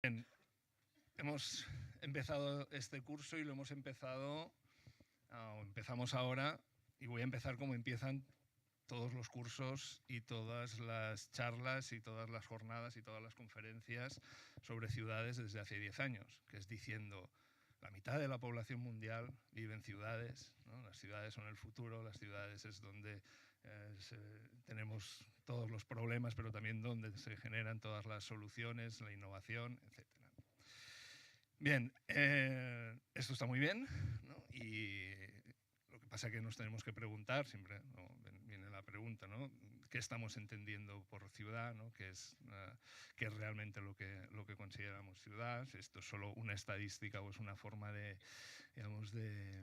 Bien, hemos empezado este curso y lo hemos empezado, empezamos ahora, y voy a empezar como empiezan todos los cursos y todas las charlas y todas las jornadas y todas las conferencias sobre ciudades desde hace 10 años, que es diciendo: la mitad de la población mundial vive en ciudades, ¿no? Las ciudades son el futuro, las ciudades es donde tenemos todos los problemas, pero también donde se generan todas las soluciones, la innovación, etc. Bien, esto está muy bien, ¿no? Y lo que pasa es que nos tenemos que preguntar, siempre, ¿no? Viene la pregunta, ¿no? ¿Qué estamos entendiendo por ciudad? ¿No? ¿Qué es realmente lo que consideramos ciudad? ¿Si esto es solo una estadística o es una forma de, digamos, de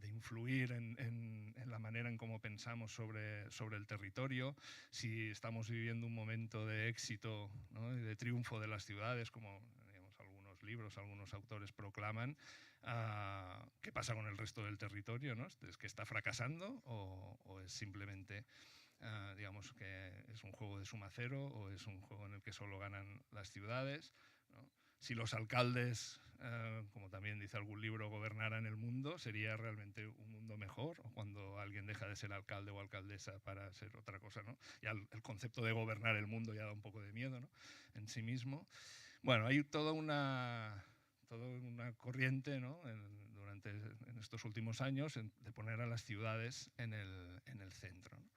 influir en la manera en cómo pensamos sobre el territorio? Si estamos viviendo un momento de éxito, ¿no? Y de triunfo de las ciudades, como algunos libros, algunos autores proclaman, ¿qué pasa con el resto del territorio? ¿No? ¿Es que está fracasando o es simplemente, digamos, que es un juego de suma cero o es un juego en el que solo ganan las ciudades? ¿No? Si los alcaldes, como también dice algún libro, gobernaran el mundo, ¿sería realmente un mundo mejor? O cuando alguien deja de ser alcalde o alcaldesa para ser otra cosa, ¿no? Ya el concepto de gobernar el mundo ya da un poco de miedo, ¿no? En sí mismo. Bueno, hay toda una corriente, ¿no? en estos últimos años de poner a las ciudades en el centro, ¿no?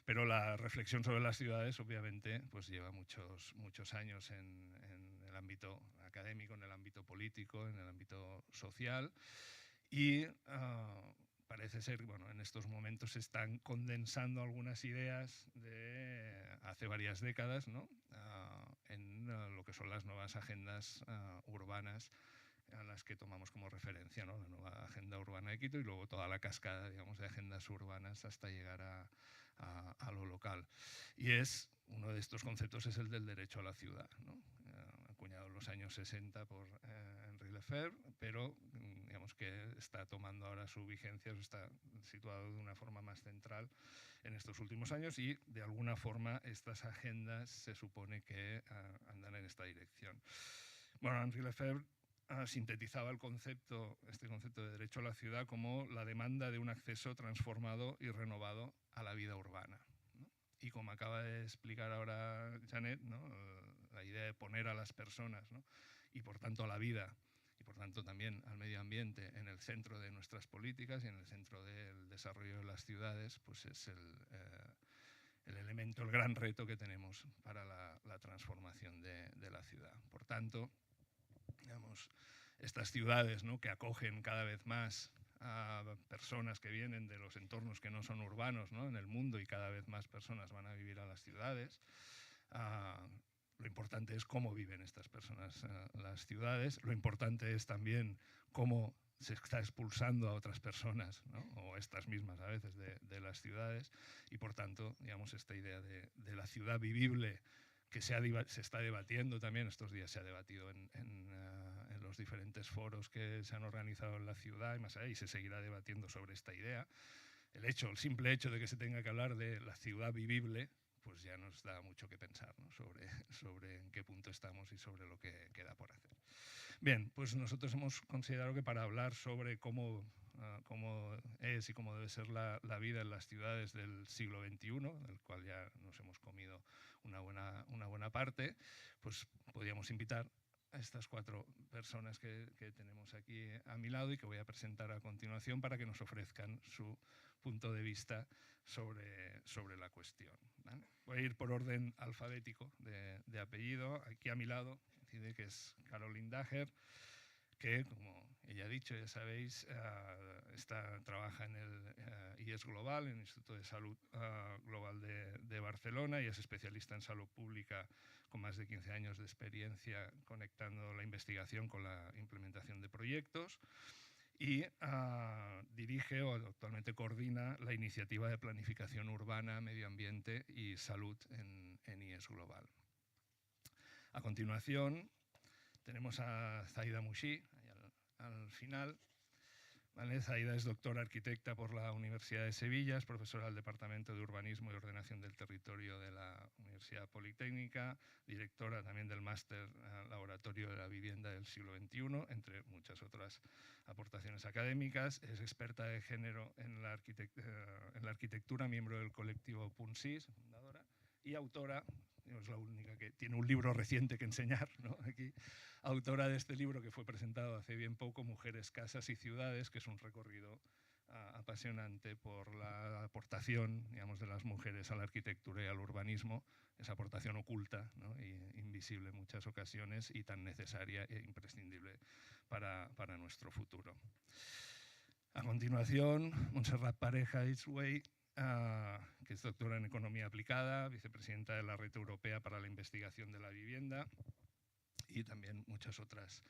Pero la reflexión sobre las ciudades, obviamente, pues lleva muchos años en el ámbito académico, en el ámbito político, en el ámbito social. Y parece ser, bueno, en estos momentos se están condensando algunas ideas de hace varias décadas, ¿no? En lo que son las nuevas agendas urbanas a las que tomamos como referencia, ¿no? La nueva agenda urbana de Quito y luego toda la cascada, digamos, de agendas urbanas hasta llegar a lo local. Y uno de estos conceptos es el del derecho a la ciudad, ¿no? Acuñado en los años 60 por Henri Lefebvre, pero digamos que está tomando ahora su vigencia, está situado de una forma más central en estos últimos años y de alguna forma estas agendas se supone que andan en esta dirección. Bueno, Henri Lefebvre sintetizaba este concepto de derecho a la ciudad como la demanda de un acceso transformado y renovado a la vida urbana. Y como acaba de explicar ahora Janet, ¿no? La idea de poner a las personas, ¿no? Y por tanto a la vida y por tanto también al medio ambiente en el centro de nuestras políticas y en el centro del desarrollo de las ciudades, pues es el elemento, el gran reto que tenemos para la transformación de la ciudad. Por tanto, digamos, estas ciudades, ¿no? Que acogen cada vez más a personas que vienen de los entornos que no son urbanos, ¿no? En el mundo, y cada vez más personas van a vivir a las ciudades. Lo importante es cómo viven estas personas las ciudades. Lo importante es también cómo se está expulsando a otras personas, ¿no? O estas mismas a veces de las ciudades, y por tanto, digamos, esta idea de la ciudad vivible que se está debatiendo también, estos días se ha debatido en los diferentes foros que se han organizado en la ciudad y más allá, y se seguirá debatiendo sobre esta idea. El simple hecho de que se tenga que hablar de la ciudad vivible, pues ya nos da mucho que pensar, ¿no? sobre en qué punto estamos y sobre lo que queda por hacer. Bien, pues nosotros hemos considerado que para hablar sobre cómo es y cómo debe ser la vida en las ciudades del siglo XXI, del cual ya nos hemos comido una buena parte, pues podríamos invitar a estas 4 personas que tenemos aquí a mi lado y que voy a presentar a continuación para que nos ofrezcan su punto de vista sobre la cuestión, ¿vale? Voy a ir por orden alfabético de apellido. Aquí a mi lado, que es Caroline Daher, que, como ella ha dicho, ya sabéis, trabaja en el IES Global, en el Instituto de Salud Global de Barcelona, y es especialista en salud pública con más de 15 años de experiencia conectando la investigación con la implementación de proyectos. Y dirige o actualmente coordina la iniciativa de planificación urbana, medio ambiente y salud en IES Global. A continuación tenemos a Zaida Mouchi, al final, ¿Vale? Zaida es doctora arquitecta por la Universidad de Sevilla, es profesora del Departamento de Urbanismo y Ordenación del Territorio de la Universidad Politécnica, directora también del Máster Laboratorio de la Vivienda del siglo XXI, entre muchas otras aportaciones académicas. Es experta de género en la arquitectura, miembro del colectivo Punsis, fundadora, y autora, es la única que tiene un libro reciente que enseñar, ¿no? Aquí, autora de este libro que fue presentado hace bien poco, Mujeres, Casas y Ciudades, que es un recorrido apasionante por la aportación, digamos, de las mujeres a la arquitectura y al urbanismo, esa aportación oculta, ¿no? E invisible en muchas ocasiones y tan necesaria e imprescindible para nuestro futuro. A continuación, Montserrat Pareja Isway, que es doctora en Economía Aplicada, vicepresidenta de la Red Europea para la Investigación de la Vivienda, y también muchas otras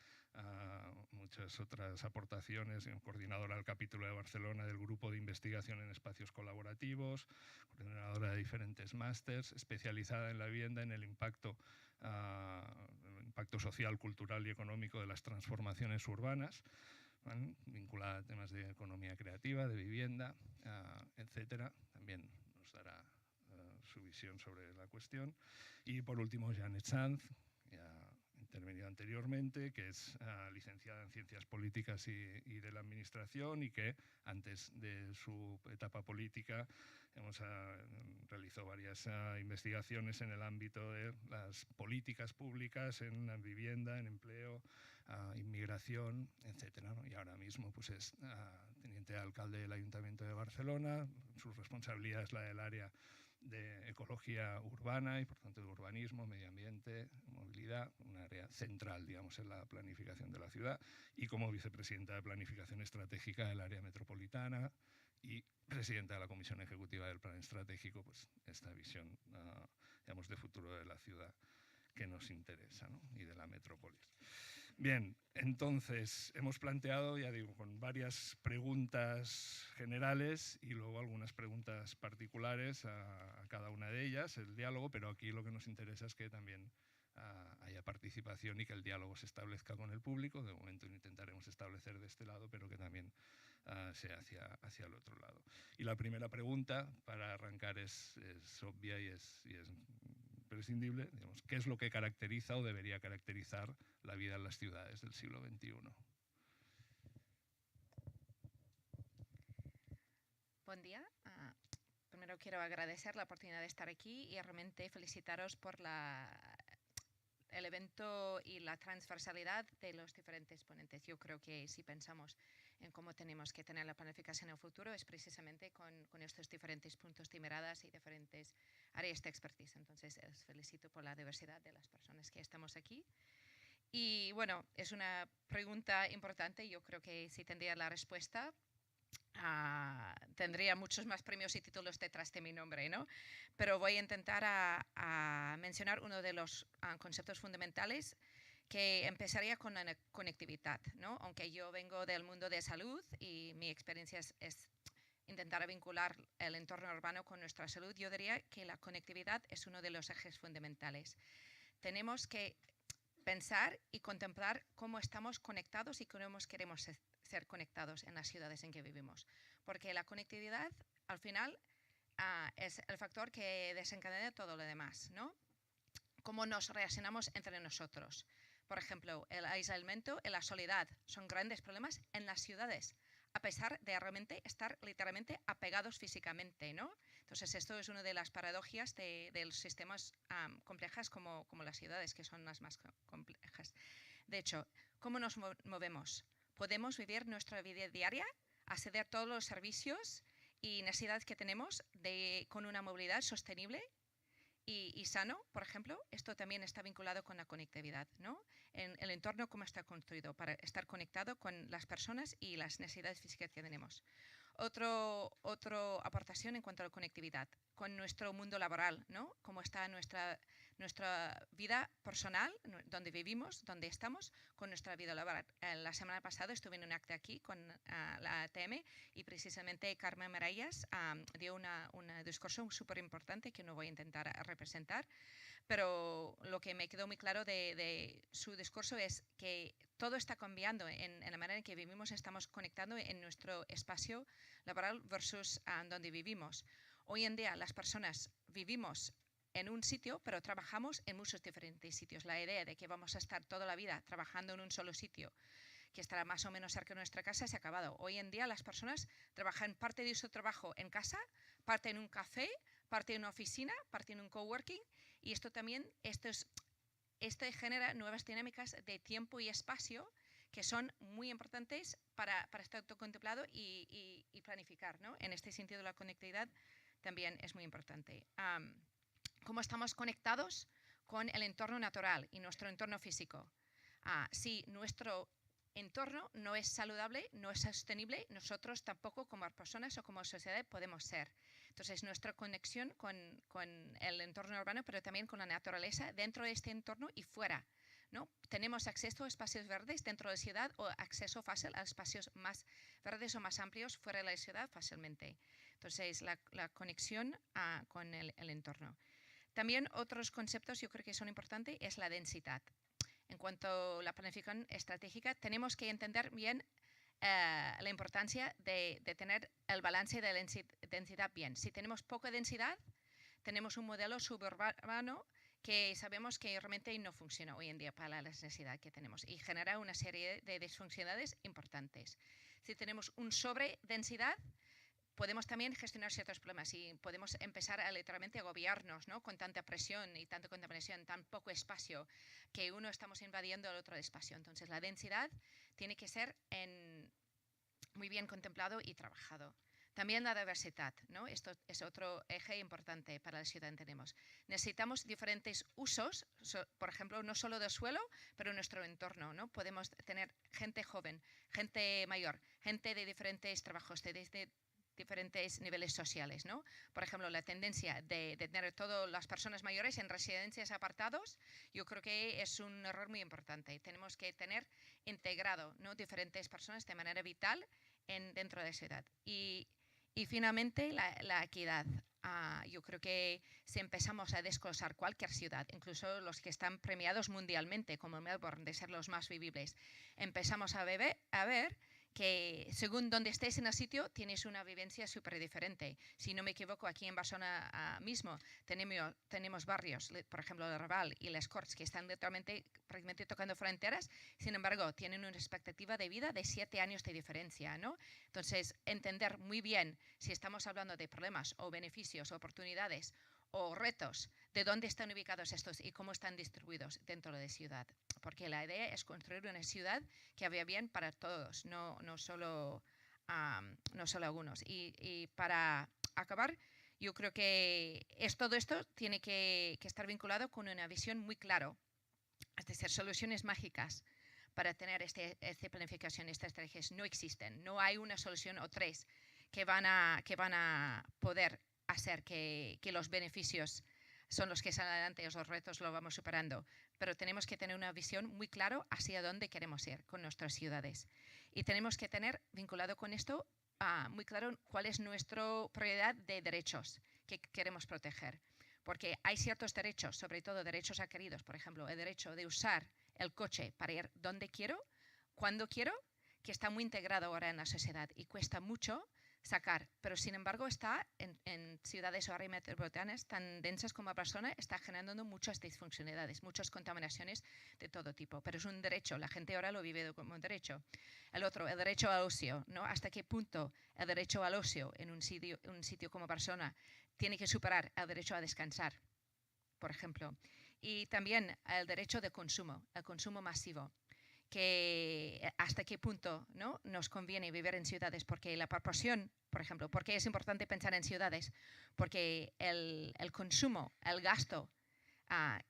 aportaciones, coordinadora del capítulo de Barcelona del Grupo de Investigación en Espacios Colaborativos, coordinadora de diferentes másters, especializada en la vivienda, en el impacto social, cultural y económico de las transformaciones urbanas, ¿vale? Vinculada a temas de economía creativa, de vivienda, etcétera. También nos dará su visión sobre la cuestión. Y por último, Janet Sanz, intervenido anteriormente, que es licenciada en Ciencias Políticas y de la Administración, y que antes de su etapa política realizó varias investigaciones en el ámbito de las políticas públicas, en la vivienda, en empleo, inmigración, etcétera, ¿no? Y ahora mismo pues, es teniente alcalde del Ayuntamiento de Barcelona. Su responsabilidad es la del área de ecología urbana y por tanto de urbanismo, medio ambiente, movilidad, un área central, digamos, en la planificación de la ciudad, y como vicepresidenta de planificación estratégica del área metropolitana y presidenta de la Comisión Ejecutiva del Plan Estratégico, pues esta visión, digamos, de futuro de la ciudad que nos interesa, ¿no? Y de la metrópolis. Bien, entonces hemos planteado, ya digo, con varias preguntas generales y luego algunas preguntas particulares a cada una de ellas, el diálogo, pero aquí lo que nos interesa es que también haya participación y que el diálogo se establezca con el público. De momento intentaremos establecer de este lado, pero que también sea hacia el otro lado. Y la primera pregunta, para arrancar, es obvia y es prescindible, digamos, ¿qué es lo que caracteriza o debería caracterizar la vida en las ciudades del siglo XXI? Buen día. Primero quiero agradecer la oportunidad de estar aquí y realmente felicitaros por el evento y la transversalidad de los diferentes ponentes. Yo creo que si pensamos en cómo tenemos que tener la planificación en el futuro es precisamente con estos diferentes puntos de miradas y diferentes áreas de expertise. Entonces, os felicito por la diversidad de las personas que estamos aquí. Y bueno, es una pregunta importante. Yo creo que si tendría la respuesta, tendría muchos más premios y títulos detrás de mi nombre, ¿no? Pero voy a intentar a mencionar uno de los conceptos fundamentales, que empezaría con la conectividad, ¿no? Aunque yo vengo del mundo de salud y mi experiencia es intentar vincular el entorno urbano con nuestra salud, yo diría que la conectividad es uno de los ejes fundamentales. Tenemos que pensar y contemplar cómo estamos conectados y cómo queremos ser conectados en las ciudades en que vivimos. Porque la conectividad, al final, es el factor que desencadena todo lo demás, ¿no? Cómo nos relacionamos entre nosotros. Por ejemplo, el aislamiento y la soledad son grandes problemas en las ciudades, a pesar de realmente estar literalmente apegados físicamente, ¿no? Entonces, esto es una de las paradojas de los sistemas complejas como las ciudades, que son las más complejas. De hecho, ¿cómo nos movemos? Podemos vivir nuestra vida diaria, acceder a todos los servicios y necesidades que tenemos con una movilidad sostenible y sano, por ejemplo. Esto también está vinculado con la conectividad, ¿no? En el entorno, cómo está construido para estar conectado con las personas y las necesidades físicas que tenemos. Otra aportación en cuanto a la conectividad, con nuestro mundo laboral, ¿no? Cómo está nuestra nuestra vida personal, donde vivimos, donde estamos, con nuestra vida laboral. La semana pasada estuve en un acto aquí con la ATM y precisamente Carmen Marallas dio un discurso súper importante que no voy a intentar representar, pero lo que me quedó muy claro de su discurso es que todo está cambiando en la manera en que vivimos, estamos conectando en nuestro espacio laboral versus donde vivimos. Hoy en día las personas vivimos en un sitio, pero trabajamos en muchos diferentes sitios. La idea de que vamos a estar toda la vida trabajando en un solo sitio, que estará más o menos cerca de nuestra casa, se ha acabado. Hoy en día las personas trabajan parte de su trabajo en casa, parte en un café, parte en una oficina, parte en un coworking, y esto también, esto genera nuevas dinámicas de tiempo y espacio que son muy importantes para estar contemplado y planificar, ¿no? En este sentido, la conectividad también es muy importante. ¿Cómo estamos conectados con el entorno natural y nuestro entorno físico? Si nuestro entorno no es saludable, no es sostenible, nosotros tampoco como personas o como sociedad podemos ser. Entonces, nuestra conexión con el entorno urbano, pero también con la naturaleza dentro de este entorno y fuera, ¿no? Tenemos acceso a espacios verdes dentro de la ciudad o acceso fácil a espacios más verdes o más amplios fuera de la ciudad fácilmente. Entonces, la conexión con el entorno. También otros conceptos yo creo que son importantes es la densidad. En cuanto a la planificación estratégica, tenemos que entender bien la importancia de tener el balance de la densidad bien. Si tenemos poca densidad, tenemos un modelo suburbano que sabemos que realmente no funciona hoy en día para la necesidad que tenemos y genera una serie de disfuncionalidades importantes. Si tenemos un sobredensidad, podemos también gestionar ciertos problemas y podemos empezar a literalmente agobiarnos, ¿no? Con tanta presión y tanta contaminación, tan poco espacio, que uno estamos invadiendo el otro espacio. Entonces, la densidad tiene que ser muy bien contemplado y trabajado. También la diversidad, ¿no? Esto es otro eje importante para la ciudad que tenemos. Necesitamos diferentes usos, por ejemplo, no solo del suelo, pero en nuestro entorno, ¿no? Podemos tener gente joven, gente mayor, gente de diferentes trabajos, de diferentes niveles sociales, ¿no? Por ejemplo, la tendencia de tener todas las personas mayores en residencias apartados, yo creo que es un error muy importante. Tenemos que tener integrado, ¿no? Diferentes personas de manera vital dentro de la ciudad. Y finalmente, la equidad. Yo creo que si empezamos a desglosar cualquier ciudad, incluso los que están premiados mundialmente, como Melbourne, de ser los más vivibles, empezamos a ver que según donde estés en el sitio tienes una vivencia súper diferente. Si no me equivoco, aquí en Barcelona mismo tenemos barrios, por ejemplo, el Raval y les Corts, que están prácticamente tocando fronteras, sin embargo, tienen una expectativa de vida de 7 años de diferencia, ¿no? Entonces, entender muy bien si estamos hablando de problemas o beneficios, oportunidades o retos, de dónde están ubicados estos y cómo están distribuidos dentro de la ciudad. Porque la idea es construir una ciudad que vaya bien para todos, no solo algunos. Y para acabar, yo creo que todo esto tiene que estar vinculado con una visión muy clara, es decir, soluciones mágicas para tener esta planificación, estas estrategias no existen. No hay una solución o tres que van a poder hacer que los beneficios son los que salen adelante y los retos los vamos superando. Pero tenemos que tener una visión muy clara hacia dónde queremos ir con nuestras ciudades. Y tenemos que tener, vinculado con esto, muy claro cuál es nuestra prioridad de derechos que queremos proteger. Porque hay ciertos derechos, sobre todo derechos adquiridos, por ejemplo, el derecho de usar el coche para ir donde quiero, cuando quiero, que está muy integrado ahora en la sociedad y cuesta mucho sacar, pero sin embargo está en ciudades o áreas metropolitanas tan densas como Barcelona, está generando muchas disfuncionalidades, muchas contaminaciones de todo tipo, pero es un derecho, la gente ahora lo vive como un derecho. El otro, el derecho al ocio, ¿no? ¿Hasta qué punto el derecho al ocio en un sitio como Barcelona tiene que superar el derecho a descansar, por ejemplo? Y también el derecho de consumo, el consumo masivo, que hasta qué punto, ¿no? Nos conviene vivir en ciudades, porque la proporción, por ejemplo, ¿por qué es importante pensar en ciudades? Porque el consumo, el gasto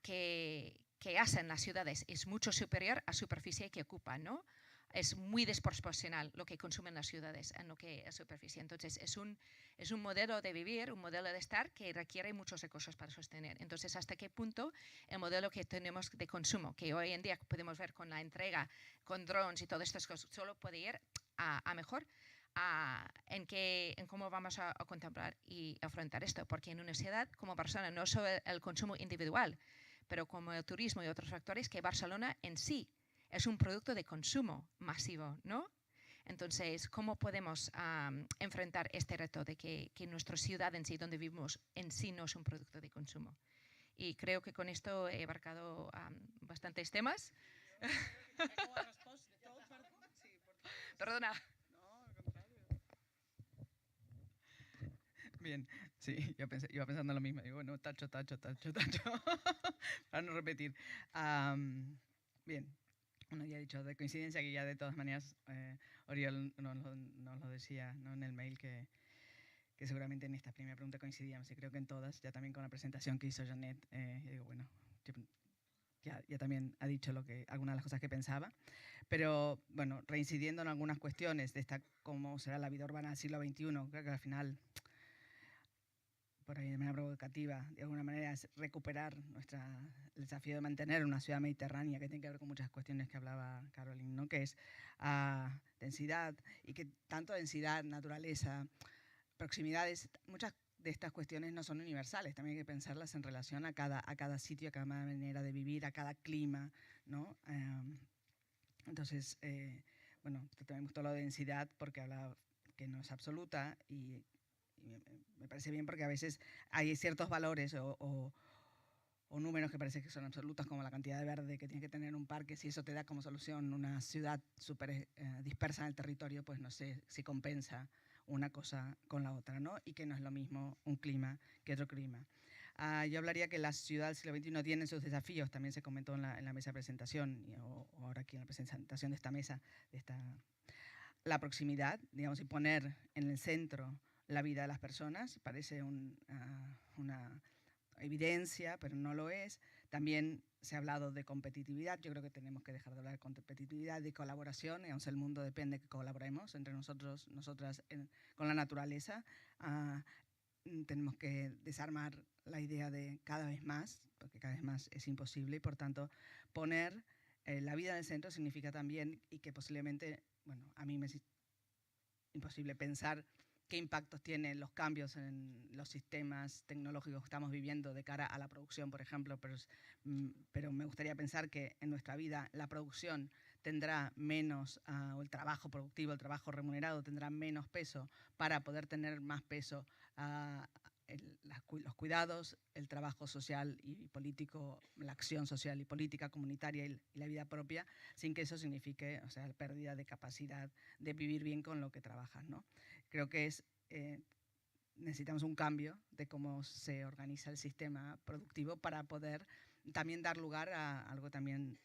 que hacen las ciudades es mucho superior a la superficie que ocupan, ¿no? es muy desproporcional lo que consumen las ciudades en lo que es superficie. Entonces, es un modelo de vivir, un modelo de estar que requiere muchos recursos para sostener. Entonces, ¿hasta qué punto el modelo que tenemos de consumo, que hoy en día podemos ver con la entrega, con drones y todas estas cosas, solo puede ir a mejor? En cómo vamos a contemplar y afrontar esto, porque en una ciudad como Barcelona no solo el consumo individual, pero como el turismo y otros factores, que Barcelona en sí es un producto de consumo masivo, ¿no? Entonces, ¿cómo podemos enfrentar este reto de que nuestra ciudad en sí, donde vivimos, en sí no es un producto de consumo? Y creo que con esto he abarcado bastantes temas. Perdona. Bien, sí, iba pensando lo mismo. Digo, bueno, tacho, para no repetir. Bien, bueno, ya he dicho de coincidencia que ya de todas maneras Oriol nos lo decía, ¿no?, en el mail que seguramente en esta primera pregunta coincidíamos, y creo que en todas, ya también con la presentación que hizo Janet, digo, bueno, ya también ha dicho algunas de las cosas que pensaba, pero bueno, reincidiendo en algunas cuestiones de cómo será la vida urbana del siglo XXI, creo que al final, por ahí de manera provocativa, de alguna manera es recuperar el desafío de mantener una ciudad mediterránea, que tiene que ver con muchas cuestiones que hablaba Caroline, ¿no?, que es densidad, y que tanto densidad, naturaleza, proximidades, muchas de estas cuestiones no son universales, también hay que pensarlas en relación a cada sitio, a cada manera de vivir, a cada clima, ¿no? Entonces, bueno, también me gustó lo de densidad porque habla que no es absoluta, y me parece bien porque a veces hay ciertos valores o números que parece que son absolutos, como la cantidad de verde que tiene que tener un parque. Si eso te da como solución una ciudad súper dispersa en el territorio, pues no sé si compensa una cosa con la otra, ¿no? Y que no es lo mismo un clima que otro clima. Yo hablaría que la ciudad del siglo XXI tiene sus desafíos, también se comentó en la mesa de presentación, o ahora aquí en la presentación de esta mesa, la proximidad, digamos, y poner en el centro la vida de las personas, parece una evidencia, pero no lo es. También se ha hablado de competitividad. Yo creo que tenemos que dejar de hablar de competitividad, de colaboración. Digamos, el mundo depende de que colaboremos entre nosotros, nosotras, con la naturaleza. Tenemos que desarmar la idea de cada vez más, porque cada vez más es imposible, y por tanto poner la vida en el centro significa también, y que posiblemente, bueno, a mí me es imposible pensar qué impactos tienen los cambios en los sistemas tecnológicos que estamos viviendo de cara a la producción, por ejemplo, pero me gustaría pensar que en nuestra vida la producción tendrá menos, o el trabajo productivo, el trabajo remunerado tendrá menos peso para poder tener más peso los cuidados, el trabajo social y político, la acción social y política comunitaria y la vida propia, sin que eso signifique, o sea, pérdida de capacidad de vivir bien con lo que trabajas, ¿no? Creo que necesitamos un cambio de cómo se organiza el sistema productivo para poder también dar lugar a algo también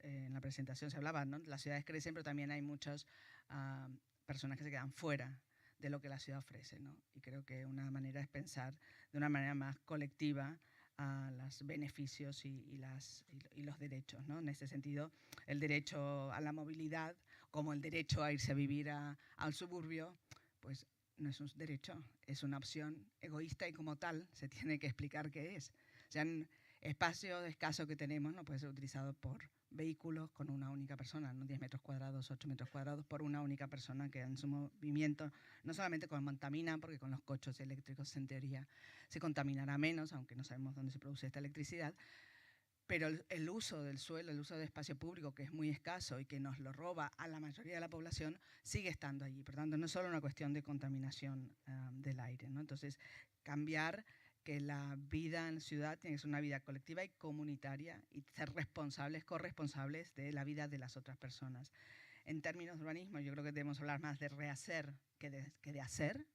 en la presentación se hablaba, ¿no? Las ciudades crecen, pero también hay muchas personas que se quedan fuera de lo que la ciudad ofrece, ¿no? Y creo que una manera es pensar de una manera más colectiva a los beneficios y los derechos, ¿no? En ese sentido, el derecho a la movilidad, como el derecho a irse a vivir al suburbio, pues no es un derecho, es una opción egoísta, y como tal se tiene que explicar qué es. O sea, el espacio escaso que tenemos no puede ser utilizado por vehículos con una única persona, no 10 metros cuadrados, 8 metros cuadrados por una única persona que en su movimiento no solamente contamina, porque con los coches eléctricos en teoría se contaminará menos, aunque no sabemos dónde se produce esta electricidad, pero el uso del suelo, el uso del espacio público, que es muy escaso y que nos lo roba a la mayoría de la población, sigue estando allí. Por tanto, no es solo una cuestión de contaminación del aire, ¿no? Entonces, cambiar que la vida en ciudad tiene que ser una vida colectiva y comunitaria, y ser responsables, corresponsables de la vida de las otras personas. En términos de urbanismo, yo creo que debemos hablar más de rehacer que de hacer,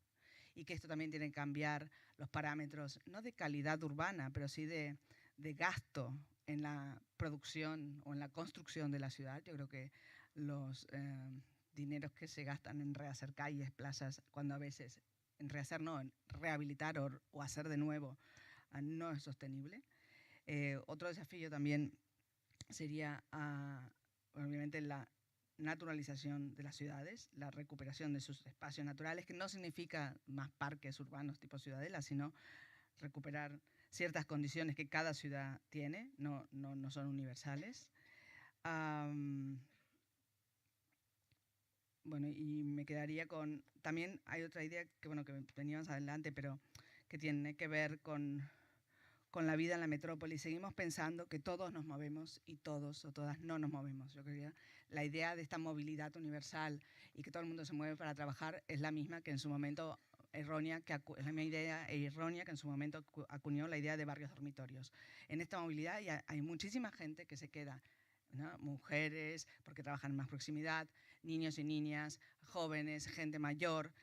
y que esto también tiene que cambiar los parámetros, no de calidad urbana, pero sí de gasto en la producción o en la construcción de la ciudad. Yo creo que los dineros que se gastan en rehacer calles, plazas, cuando a veces en rehacer no, en rehabilitar o hacer de nuevo, no es sostenible. Otro desafío también sería, obviamente, la naturalización de las ciudades, la recuperación de sus espacios naturales, que no significa más parques urbanos tipo ciudadela, sino recuperar ciertas condiciones que cada ciudad tiene, no son universales. Bueno, y me quedaría con... También hay otra idea que, bueno, que venía más adelante, pero que tiene que ver con la vida en la metrópoli. Seguimos pensando que todos nos movemos y todos o todas no nos movemos. Yo creo que la idea de esta movilidad universal y que todo el mundo se mueve para trabajar es la misma que en su momento errónea, es la misma idea errónea que en su momento acuñó la idea de barrios dormitorios. En esta movilidad hay muchísima gente que se queda, ¿no? Mujeres, porque trabajan en más proximidad, niños y niñas, jóvenes, gente mayor,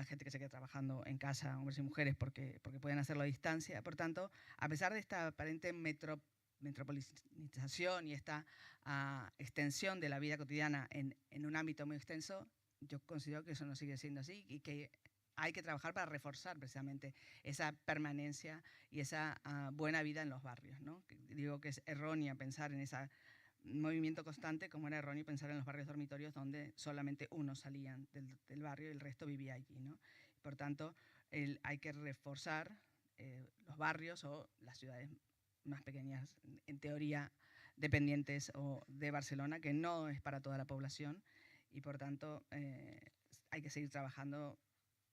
gente que se queda trabajando en casa, hombres y mujeres, porque pueden hacerlo a distancia. Por tanto, a pesar de esta aparente metropolización y esta extensión de la vida cotidiana en un ámbito muy extenso, yo considero que eso no sigue siendo así y que hay que trabajar para reforzar precisamente esa permanencia y esa buena vida en los barrios, ¿no? Digo que es errónea pensar en ese movimiento constante, como era erróneo pensar en los barrios dormitorios donde solamente unos salían del barrio y el resto vivía allí, ¿no? Por tanto, hay que reforzar los barrios o las ciudades más pequeñas, en teoría dependientes o de Barcelona, que no es para toda la población, y por tanto hay que seguir trabajando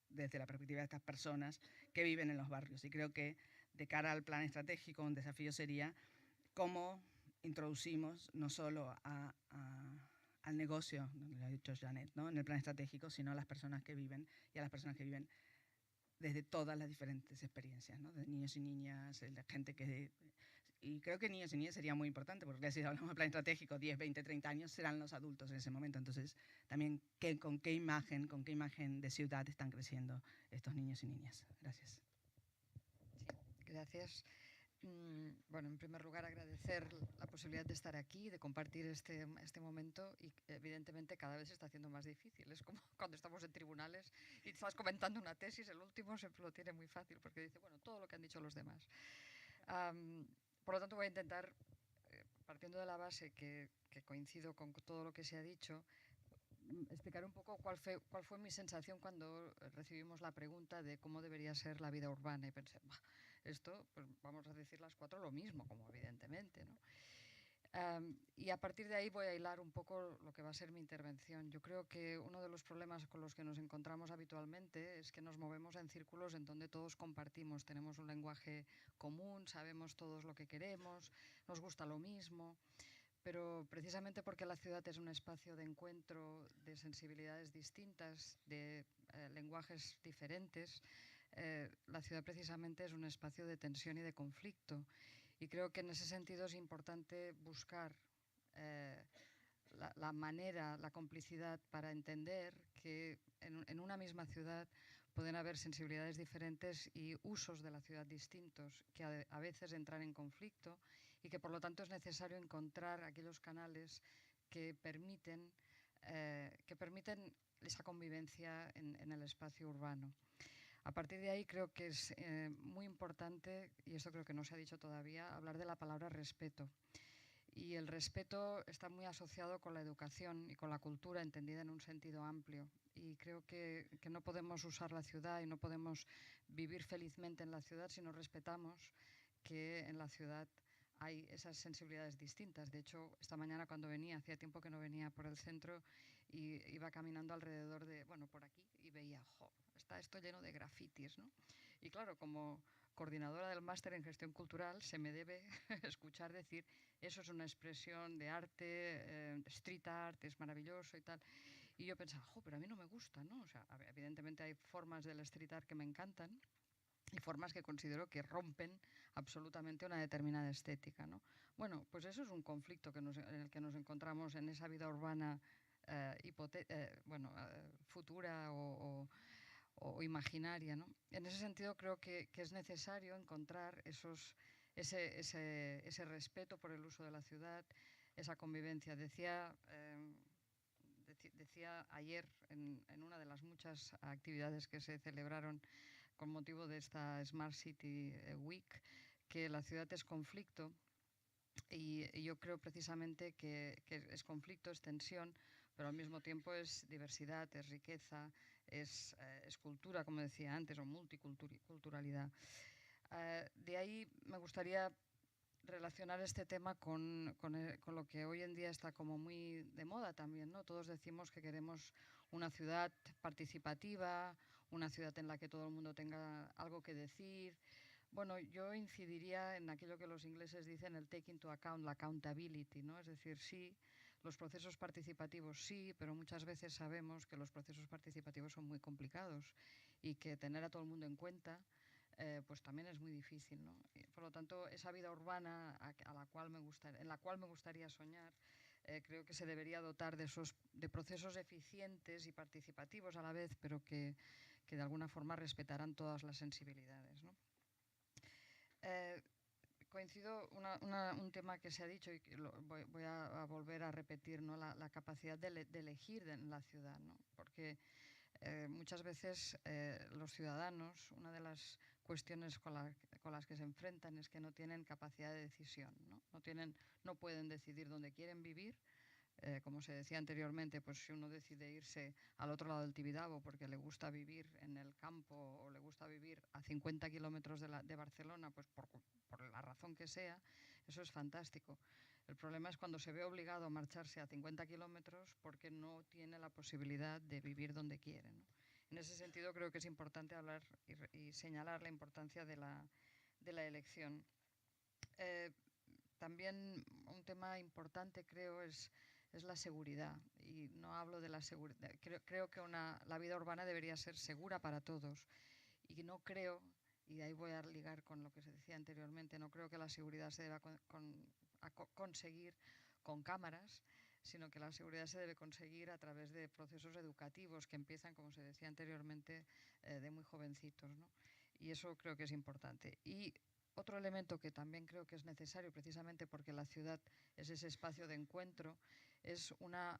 desde la perspectiva de estas personas que viven en los barrios. Y creo que de cara al plan estratégico, un desafío sería cómo introducimos no solo al negocio, lo ha dicho Janet, ¿no? En el plan estratégico, sino a las personas que viven y a las personas que viven desde todas las diferentes experiencias, ¿no? De niños y niñas, la gente que... Y creo que niños y niñas sería muy importante, porque si hablamos de plan estratégico, 10, 20, 30 años serán los adultos en ese momento. Entonces, también con qué imagen de ciudad están creciendo estos niños y niñas. Gracias. Sí, gracias. Bueno, en primer lugar, agradecer la posibilidad de estar aquí, de compartir este momento y evidentemente cada vez se está haciendo más difícil. Es como cuando estamos en tribunales y estás comentando una tesis, el último siempre lo tiene muy fácil porque dice, bueno, todo lo que han dicho los demás. Por lo tanto, voy a intentar, partiendo de la base que coincido con todo lo que se ha dicho, explicar un poco cuál fue mi sensación cuando recibimos la pregunta de cómo debería ser la vida urbana. Y pensé, esto, pues vamos a decir las cuatro lo mismo, como evidentemente, ¿no? Y a partir de ahí voy a hilar un poco lo que va a ser mi intervención. Yo creo que uno de los problemas con los que nos encontramos habitualmente es que nos movemos en círculos en donde todos compartimos, tenemos un lenguaje común, sabemos todos lo que queremos, nos gusta lo mismo, pero precisamente porque la ciudad es un espacio de encuentro de sensibilidades distintas, de lenguajes diferentes, la ciudad precisamente es un espacio de tensión y de conflicto. Y creo que en ese sentido es importante buscar la manera, la complicidad para entender que en una misma ciudad pueden haber sensibilidades diferentes y usos de la ciudad distintos que a veces entran en conflicto y que por lo tanto es necesario encontrar aquellos canales que permiten esa convivencia en el espacio urbano. A partir de ahí creo que es muy importante, y esto creo que no se ha dicho todavía, hablar de la palabra respeto. Y el respeto está muy asociado con la educación y con la cultura entendida en un sentido amplio. Y creo que no podemos usar la ciudad y no podemos vivir felizmente en la ciudad si no respetamos que en la ciudad hay esas sensibilidades distintas. De hecho, esta mañana cuando venía, hacía tiempo que no venía por el centro, y iba caminando alrededor de, bueno, por aquí, y veía, está esto lleno de grafitis, ¿no? Y claro, como coordinadora del máster en gestión cultural, se me debe escuchar decir, eso es una expresión de arte, street art, es maravilloso y tal. Y yo pensaba, pero a mí no me gusta, ¿no? O sea, evidentemente hay formas del street art que me encantan y formas que considero que rompen absolutamente una determinada estética, ¿no? Bueno, pues eso es un conflicto en el que nos encontramos en esa vida urbana futura o imaginaria, ¿no? En ese sentido creo que es necesario encontrar ese respeto por el uso de la ciudad, esa convivencia. Decía ayer en una de las muchas actividades que se celebraron con motivo de esta Smart City Week que la ciudad es conflicto, y yo creo precisamente que es conflicto, es tensión, pero al mismo tiempo es diversidad, es riqueza, es cultura, como decía antes, o multiculturalidad. De ahí me gustaría relacionar este tema con lo que hoy en día está como muy de moda también, ¿no? Todos decimos que queremos una ciudad participativa, una ciudad en la que todo el mundo tenga algo que decir. Bueno, yo incidiría en aquello que los ingleses dicen el take into account, la accountability, ¿no? Es decir, sí, los procesos participativos sí, pero muchas veces sabemos que los procesos participativos son muy complicados y que tener a todo el mundo en cuenta pues también es muy difícil, ¿no? Por lo tanto, esa vida urbana en la cual me gustaría soñar, creo que se debería dotar de procesos eficientes y participativos a la vez, pero que de alguna forma respetaran todas las sensibilidades, ¿no? Coincido un tema que se ha dicho y que voy a volver a repetir, ¿no? La capacidad de elegir en la ciudad, ¿no? Porque muchas veces los ciudadanos, una de las cuestiones con las que se enfrentan es que no tienen capacidad de decisión, ¿no? No pueden decidir dónde quieren vivir. Como se decía anteriormente, pues si uno decide irse al otro lado del Tibidabo porque le gusta vivir en el campo o le gusta vivir a 50 kilómetros de Barcelona, pues por la razón que sea, eso es fantástico. El problema es cuando se ve obligado a marcharse a 50 kilómetros porque no tiene la posibilidad de vivir donde quiere, ¿no? En ese sentido creo que es importante hablar y señalar la importancia de la elección. También un tema importante creo es la seguridad, y no hablo de la seguridad, creo que la vida urbana debería ser segura para todos, y no creo, y de ahí voy a ligar con lo que se decía anteriormente, no creo que la seguridad se deba conseguir con cámaras, sino que la seguridad se debe conseguir a través de procesos educativos que empiezan, como se decía anteriormente, de muy jovencitos, ¿no? Y eso creo que es importante. Y otro elemento que también creo que es necesario, precisamente porque la ciudad es ese espacio de encuentro, es una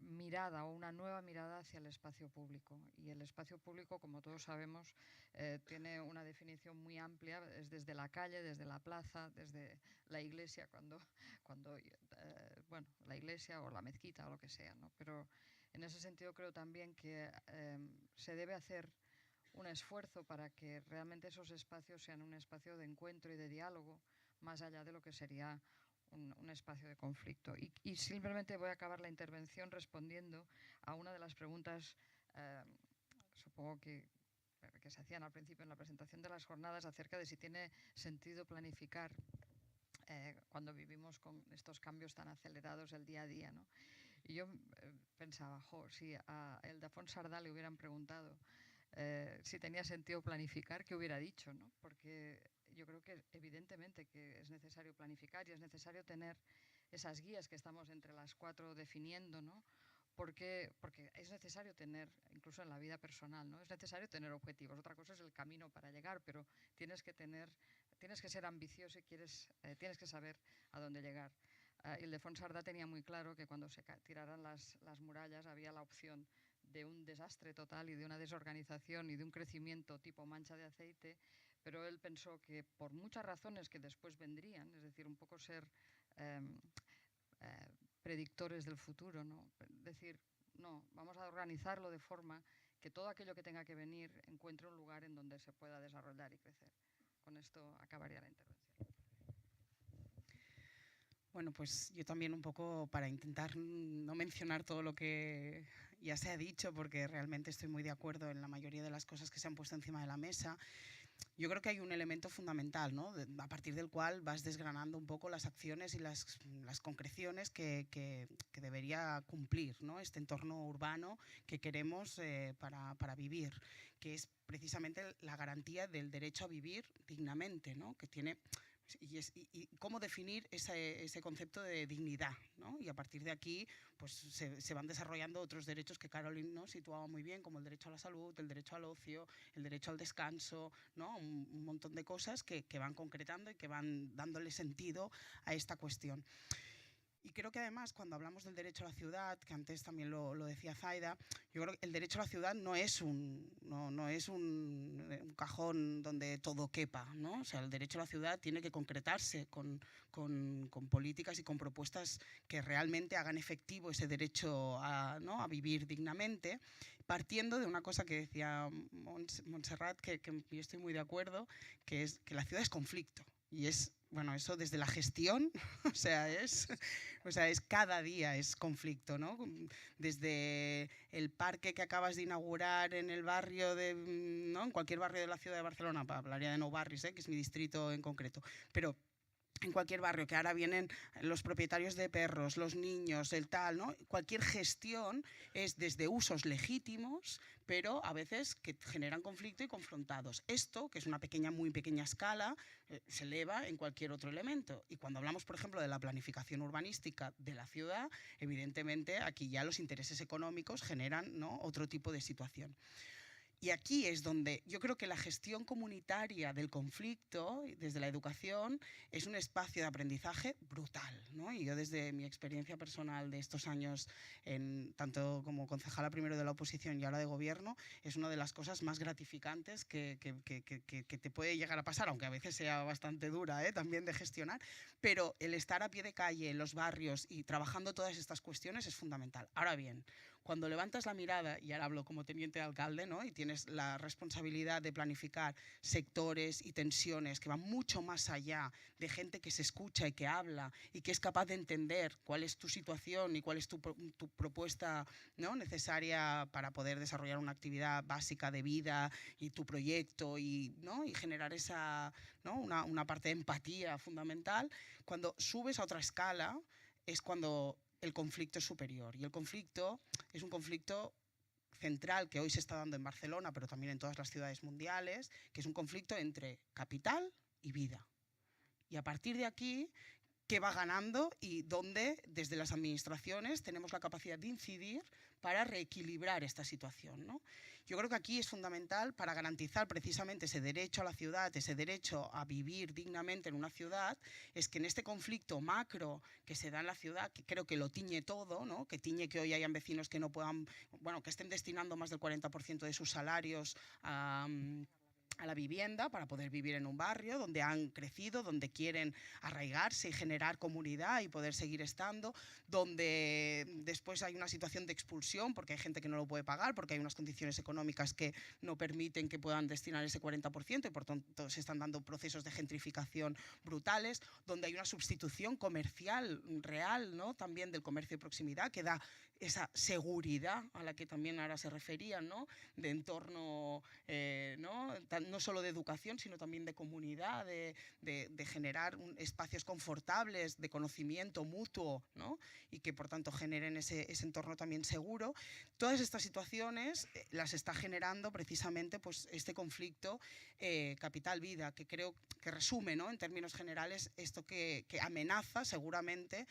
mirada o una nueva mirada hacia el espacio público. Y el espacio público, como todos sabemos, tiene una definición muy amplia, es desde la calle, desde la plaza, desde la iglesia, bueno, la iglesia o la mezquita o lo que sea, ¿no? Pero en ese sentido creo también que se debe hacer un esfuerzo para que realmente esos espacios sean un espacio de encuentro y de diálogo, más allá de lo que sería un espacio de conflicto. Y simplemente voy a acabar la intervención respondiendo a una de las preguntas, supongo que se hacían al principio en la presentación de las jornadas, acerca de si tiene sentido planificar cuando vivimos con estos cambios tan acelerados el día a día, ¿no? Y yo pensaba, si a Ildefons Cerdà le hubieran preguntado si tenía sentido planificar, ¿qué hubiera dicho, ¿no? Porque yo creo que evidentemente que es necesario planificar y es necesario tener esas guías que estamos entre las cuatro definiendo, ¿no? Porque es necesario tener, incluso en la vida personal, ¿no? Es necesario tener objetivos. Otra cosa es el camino para llegar, pero tienes que ser ambicioso y tienes que saber a dónde llegar. Ildefons Cerdà tenía muy claro que cuando se tiraran las murallas había la opción de un desastre total y de una desorganización y de un crecimiento tipo mancha de aceite, pero él pensó que por muchas razones que después vendrían, es decir, un poco ser predictores del futuro, ¿no? Decir, no, vamos a organizarlo de forma que todo aquello que tenga que venir encuentre un lugar en donde se pueda desarrollar y crecer. Con esto acabaría la intervención. Bueno, pues yo también un poco para intentar no mencionar todo lo que ya se ha dicho, porque realmente estoy muy de acuerdo en la mayoría de las cosas que se han puesto encima de la mesa. Yo creo que hay un elemento fundamental, ¿no? A partir del cual vas desgranando un poco las acciones y las concreciones que debería cumplir, ¿no? Este entorno urbano que queremos para vivir, que es precisamente la garantía del derecho a vivir dignamente, ¿no? Que tiene... Y cómo definir ese concepto de dignidad, ¿no? Y a partir de aquí pues se van desarrollando otros derechos que Caroline, ¿no?, situaba muy bien, como el derecho a la salud, el derecho al ocio, el derecho al descanso, ¿no? Un montón de cosas que van concretando y que van dándole sentido a esta cuestión. Y creo que además cuando hablamos del derecho a la ciudad, que antes también lo decía Zaida, yo creo que el derecho a la ciudad no es un cajón donde todo quepa, ¿no? O sea, el derecho a la ciudad tiene que concretarse con políticas y con propuestas que realmente hagan efectivo ese derecho ¿no? a vivir dignamente, partiendo de una cosa que decía Montserrat, que yo estoy muy de acuerdo, que es que la ciudad es conflicto. Y es, bueno, eso desde la gestión, o sea, es cada día es conflicto, ¿no? Desde el parque que acabas de inaugurar en el barrio ¿no? En cualquier barrio de la ciudad de Barcelona, hablaría de Nou Barris, que es mi distrito en concreto, pero en cualquier barrio, que ahora vienen los propietarios de perros, los niños, el tal, ¿no? Cualquier gestión es desde usos legítimos, pero a veces que generan conflicto y confrontados. Esto, que es una muy pequeña escala, se eleva en cualquier otro elemento. Y cuando hablamos, por ejemplo, de la planificación urbanística de la ciudad, evidentemente aquí ya los intereses económicos generan, ¿no? otro tipo de situación. Y aquí es donde yo creo que la gestión comunitaria del conflicto, desde la educación, es un espacio de aprendizaje brutal, ¿no? Y yo desde mi experiencia personal de estos años, tanto como concejala primero de la oposición y ahora de gobierno, es una de las cosas más gratificantes que te puede llegar a pasar, aunque a veces sea bastante dura también de gestionar, pero el estar a pie de calle en los barrios y trabajando todas estas cuestiones es fundamental. Ahora bien, cuando levantas la mirada, y ahora hablo como teniente de alcalde, ¿no? Y tienes la responsabilidad de planificar sectores y tensiones que van mucho más allá de gente que se escucha y que habla y que es capaz de entender cuál es tu situación y cuál es tu propuesta, ¿no? necesaria para poder desarrollar una actividad básica de vida y tu proyecto ¿no? y generar esa, ¿no? una parte de empatía fundamental. Cuando subes a otra escala es cuando el conflicto es superior, y el conflicto es un conflicto central que hoy se está dando en Barcelona, pero también en todas las ciudades mundiales, que es un conflicto entre capital y vida. Y a partir de aquí, ¿qué va ganando y dónde desde las administraciones tenemos la capacidad de incidir para reequilibrar esta situación, ¿no? Yo creo que aquí es fundamental para garantizar precisamente ese derecho a la ciudad, ese derecho a vivir dignamente en una ciudad, es que en este conflicto macro que se da en la ciudad, que creo que lo tiñe todo, ¿no? Que tiñe que hoy hayan vecinos que no puedan, bueno, que estén destinando más del 40% de sus salarios a la vivienda para poder vivir en un barrio donde han crecido, donde quieren arraigarse y generar comunidad y poder seguir estando, donde después hay una situación de expulsión porque hay gente que no lo puede pagar, porque hay unas condiciones económicas que no permiten que puedan destinar ese 40% y por tanto se están dando procesos de gentrificación brutales, donde hay una sustitución comercial real, ¿no? También del comercio de proximidad que da esa seguridad a la que también ahora se referían, ¿no? De entorno, no solo de educación, sino también de comunidad, de generar espacios confortables, de conocimiento mutuo, ¿no? Y que por tanto generen ese entorno también seguro. Todas estas situaciones las está generando precisamente pues, este conflicto capital-vida, que creo que resume, ¿no? en términos generales esto que amenaza seguramente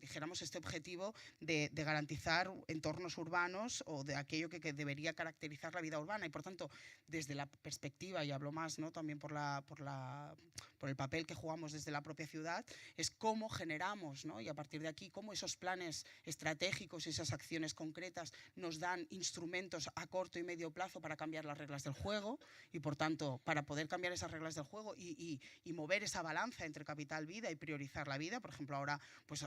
dijéramos, este objetivo de garantizar entornos urbanos o de aquello que debería caracterizar la vida urbana. Y por tanto, desde la perspectiva, y hablo más, ¿no? también por el papel que jugamos desde la propia ciudad, es cómo generamos, ¿no? y a partir de aquí, cómo esos planes estratégicos y esas acciones concretas nos dan instrumentos a corto y medio plazo para cambiar las reglas del juego y, por tanto, para poder cambiar esas reglas del juego y mover esa balanza entre capital-vida y priorizar la vida. Por ejemplo, ahora, pues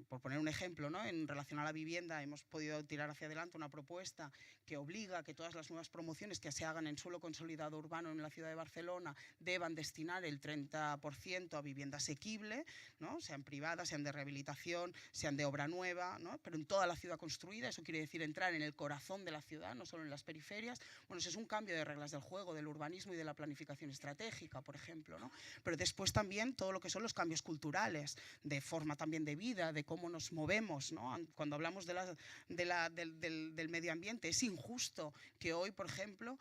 por poner un ejemplo, ¿no? en relación a la vivienda, hemos podido tirar hacia adelante una propuesta que obliga a que todas las nuevas promociones que se hagan en suelo consolidado urbano en la ciudad de Barcelona deban destinar el 30% a vivienda asequible, ¿no? sean privadas, sean de rehabilitación, sean de obra nueva, ¿no? pero en toda la ciudad construida. Eso quiere decir entrar en el corazón de la ciudad, no solo en las periferias. Bueno, eso es un cambio de reglas del juego, del urbanismo y de la planificación estratégica, por ejemplo. ¿no? Pero después también todo lo que son los cambios culturales, de forma también de vida, de cómo nos movemos, ¿no? Cuando hablamos del medio ambiente, es injusto que hoy, por ejemplo,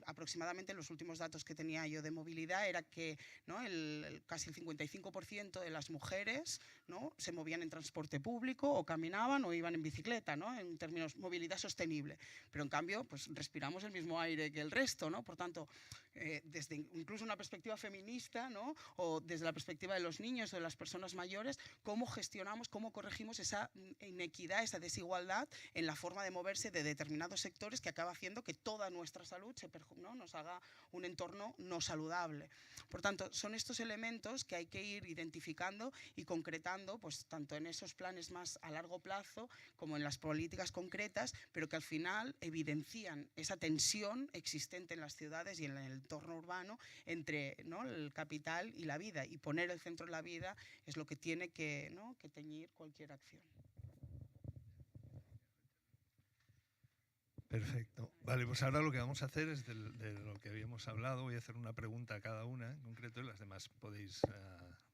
aproximadamente los últimos datos que tenía yo de movilidad era que, ¿no? casi el 55% de las mujeres, ¿no?, se movían en transporte público o caminaban o iban en bicicleta, ¿no?, en términos de movilidad sostenible. Pero en cambio, pues respiramos el mismo aire que el resto, ¿no? Por tanto, desde incluso una perspectiva feminista, ¿no?, o desde la perspectiva de los niños o de las personas mayores, cómo gestionamos, cómo corregimos esa inequidad, esa desigualdad en la forma de moverse de determinados sectores que acaba haciendo que toda nuestra salud ¿no?, nos haga un entorno no saludable. Por tanto, son estos elementos que hay que ir identificando y concretando, pues tanto en esos planes más a largo plazo como en las políticas concretas, pero que al final evidencian esa tensión existente en las ciudades y en el entorno urbano entre, ¿no?, el capital y la vida, y poner el centro en la vida es lo que tiene que, ¿no?, que teñir cualquier acción. Perfecto. Vale, pues ahora lo que vamos a hacer es de lo que habíamos hablado. Voy a hacer una pregunta a cada una en concreto y las demás podéis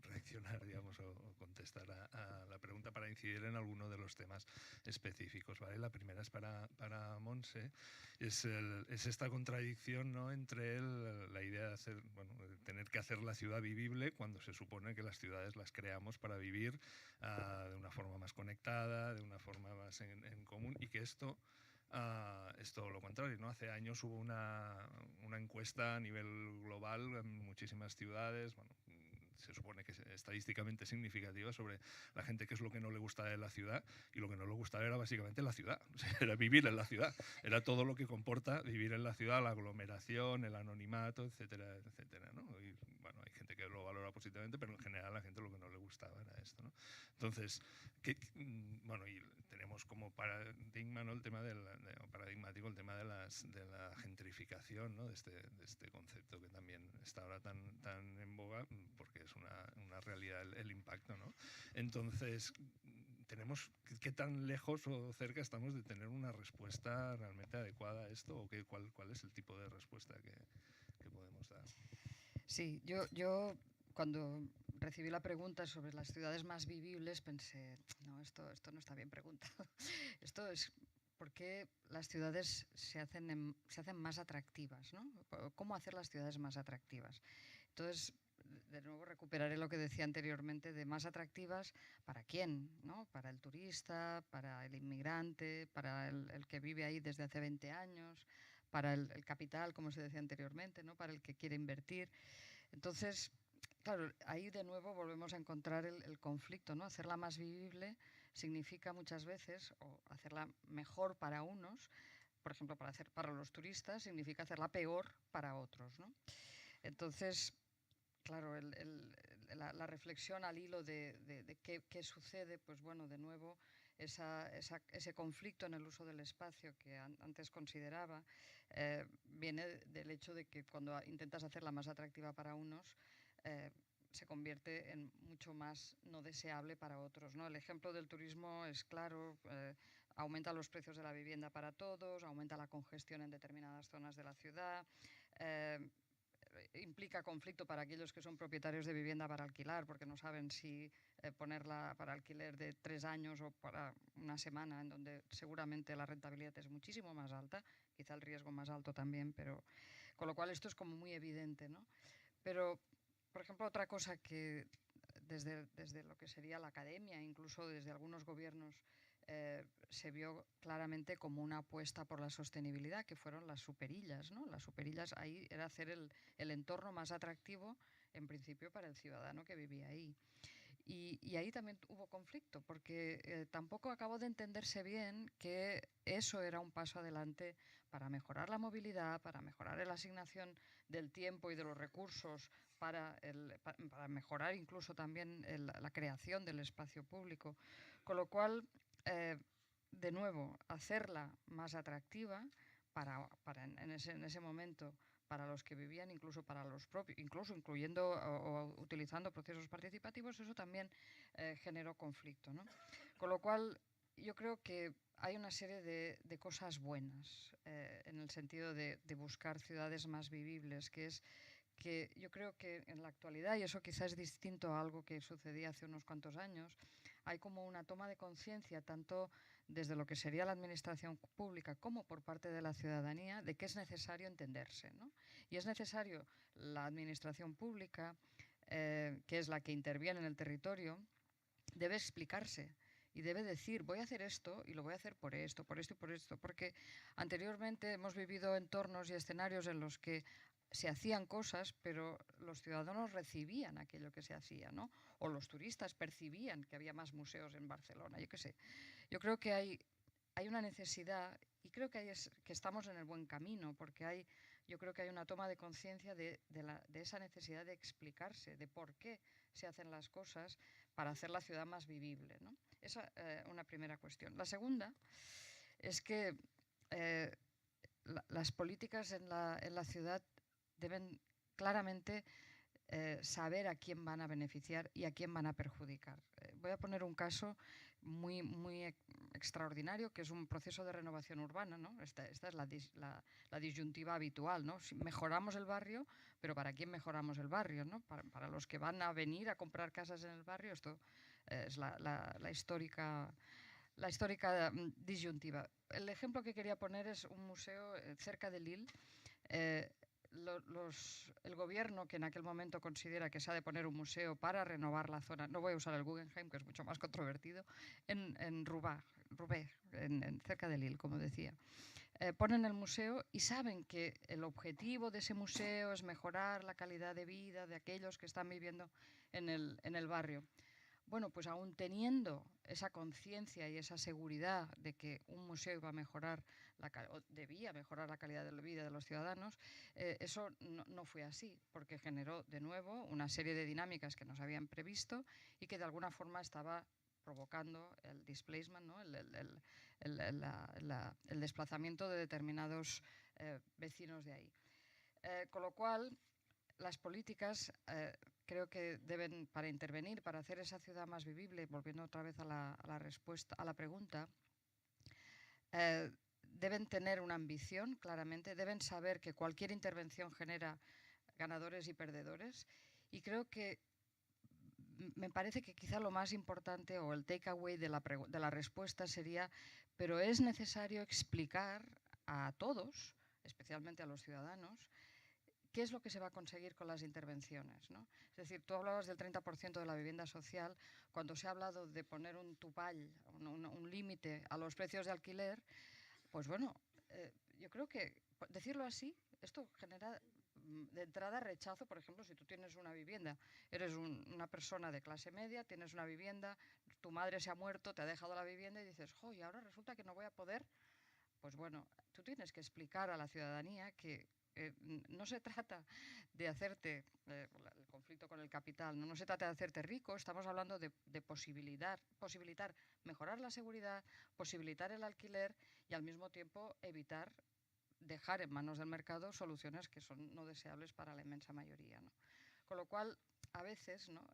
reaccionar, digamos, o contestar a la pregunta para incidir en alguno de los temas específicos. ¿Vale? La primera es para Montse. Es esta contradicción, ¿no?, entre la idea de hacer, bueno, de tener que hacer la ciudad vivible cuando se supone que las ciudades las creamos para vivir de una forma más conectada, de una forma más en común, y que esto es todo lo contrario, ¿no? Hace años hubo una encuesta a nivel global en muchísimas ciudades, bueno, se supone que es estadísticamente significativa, sobre la gente qué es lo que no le gustaba de la ciudad, y lo que no le gustaba era básicamente la ciudad, o sea, era vivir en la ciudad, era todo lo que comporta vivir en la ciudad, la aglomeración, el anonimato, etcétera, etcétera, ¿no? Y, bueno, hay gente que lo valora positivamente, pero en general a la gente lo que no le gustaba era esto, ¿no? Entonces, bueno, y tenemos como paradigma, ¿no?, el tema paradigmático el tema de la gentrificación, ¿no?, de este concepto que también está ahora tan en boga, porque es una realidad el impacto, ¿no? Entonces, ¿qué tan lejos o cerca estamos de tener una respuesta realmente adecuada a esto? ¿O cuál es el tipo de respuesta que podemos dar? Sí, yo cuando recibí la pregunta sobre las ciudades más vivibles pensé, no, esto no está bien preguntado. Esto es por qué las ciudades se hacen más atractivas, ¿no? ¿Cómo hacer las ciudades más atractivas? Entonces, de nuevo recuperaré lo que decía anteriormente de más atractivas para quién, ¿no? Para el turista, para el inmigrante, para el que vive ahí desde hace 20 años, para el capital, como se decía anteriormente, ¿no?, para el que quiere invertir. Entonces, claro, ahí de nuevo volvemos a encontrar el conflicto, ¿no? Hacerla más vivible significa muchas veces, o hacerla mejor para unos, por ejemplo, para los turistas, significa hacerla peor para otros, ¿no? Entonces, claro, la reflexión al hilo de qué sucede, pues bueno, de nuevo, ese conflicto en el uso del espacio que antes consideraba, viene del hecho de que cuando intentas hacerla más atractiva para unos, se convierte en mucho más no deseable para otros, ¿no? El ejemplo del turismo es claro, aumenta los precios de la vivienda para todos, aumenta la congestión en determinadas zonas de la ciudad, implica conflicto para aquellos que son propietarios de vivienda para alquilar, porque no saben si ponerla para alquiler de 3 años o para una semana, en donde seguramente la rentabilidad es muchísimo más alta, quizá el riesgo más alto también, pero con lo cual esto es como muy evidente, ¿no? Pero, por ejemplo, otra cosa que desde lo que sería la academia, incluso desde algunos gobiernos, se vio claramente como una apuesta por la sostenibilidad, que fueron las superillas, ¿no? Las superillas ahí era hacer el entorno más atractivo, en principio, para el ciudadano que vivía ahí. Y ahí también hubo conflicto, porque tampoco acabó de entenderse bien que eso era un paso adelante para mejorar la movilidad, para mejorar la asignación del tiempo y de los recursos, para mejorar incluso también la creación del espacio público. Con lo cual, de nuevo, hacerla más atractiva en ese momento para los que vivían, incluso para los propios, incluso incluyendo o utilizando procesos participativos, eso también generó conflicto, ¿no? Con lo cual, yo creo que hay una serie de cosas buenas en el sentido de buscar ciudades más vivibles, que es que yo creo que en la actualidad, y eso quizás es distinto a algo que sucedía hace unos cuantos años, hay como una toma de conciencia tanto desde lo que sería la administración pública como por parte de la ciudadanía de que es necesario entenderse, ¿no? Y es necesario la administración pública que es la que interviene en el territorio, debe explicarse y debe decir, voy a hacer esto y lo voy a hacer por esto, por esto y por esto, porque anteriormente hemos vivido entornos y escenarios en los que se hacían cosas, pero los ciudadanos recibían aquello que se hacía, ¿no? O los turistas percibían que había más museos en Barcelona, yo qué sé. Yo creo que hay una necesidad y creo que estamos en el buen camino, porque yo creo que hay una toma de conciencia de esa necesidad de explicarse, de por qué se hacen las cosas para hacer la ciudad más vivible, ¿no? Esa es una primera cuestión. La segunda es que las políticas en la ciudad deben claramente saber a quién van a beneficiar y a quién van a perjudicar. Voy a poner un caso muy, muy extraordinario, que es un proceso de renovación urbana, ¿no? Esta es la disyuntiva habitual, ¿no? Si mejoramos el barrio, pero ¿para quién mejoramos el barrio, ¿no? Para los que van a venir a comprar casas en el barrio, esto es la histórica disyuntiva. El ejemplo que quería poner es un museo cerca de Lille. El gobierno, que en aquel momento considera que se ha de poner un museo para renovar la zona, no voy a usar el Guggenheim, que es mucho más controvertido, en Roubaix, cerca de Lille, como decía. Ponen el museo y saben que el objetivo de ese museo es mejorar la calidad de vida de aquellos que están viviendo en el barrio. Bueno, pues aún teniendo esa conciencia y esa seguridad de que un museo iba a mejorar o debía mejorar la calidad de la vida de los ciudadanos, eso no fue así, porque generó de nuevo una serie de dinámicas que no se habían previsto y que de alguna forma estaba provocando el displacement, ¿no? el desplazamiento de determinados vecinos de ahí. Con lo cual, las políticas creo que deben, para intervenir, para hacer esa ciudad más vivible, volviendo otra vez a la respuesta, a la pregunta, deben tener una ambición, claramente, deben saber que cualquier intervención genera ganadores y perdedores, y creo que me parece que quizá lo más importante o el takeaway de la respuesta sería, pero es necesario explicar a todos, especialmente a los ciudadanos, qué es lo que se va a conseguir con las intervenciones, ¿no? Es decir, tú hablabas del 30% de la vivienda social. Cuando se ha hablado de poner un topall, un límite a los precios de alquiler, pues bueno, yo creo que decirlo así, esto genera de entrada rechazo. Por ejemplo, si tú tienes una vivienda, eres una persona de clase media, tienes una vivienda, tu madre se ha muerto, te ha dejado la vivienda y dices, y ahora resulta que no voy a poder. Pues bueno, tú tienes que explicar a la ciudadanía que no se trata de hacerte, el conflicto con el capital, no se trata de hacerte rico, estamos hablando de posibilitar mejorar la seguridad, posibilitar el alquiler y al mismo tiempo evitar dejar en manos del mercado soluciones que son no deseables para la inmensa mayoría, ¿no? Con lo cual, a veces, ¿no?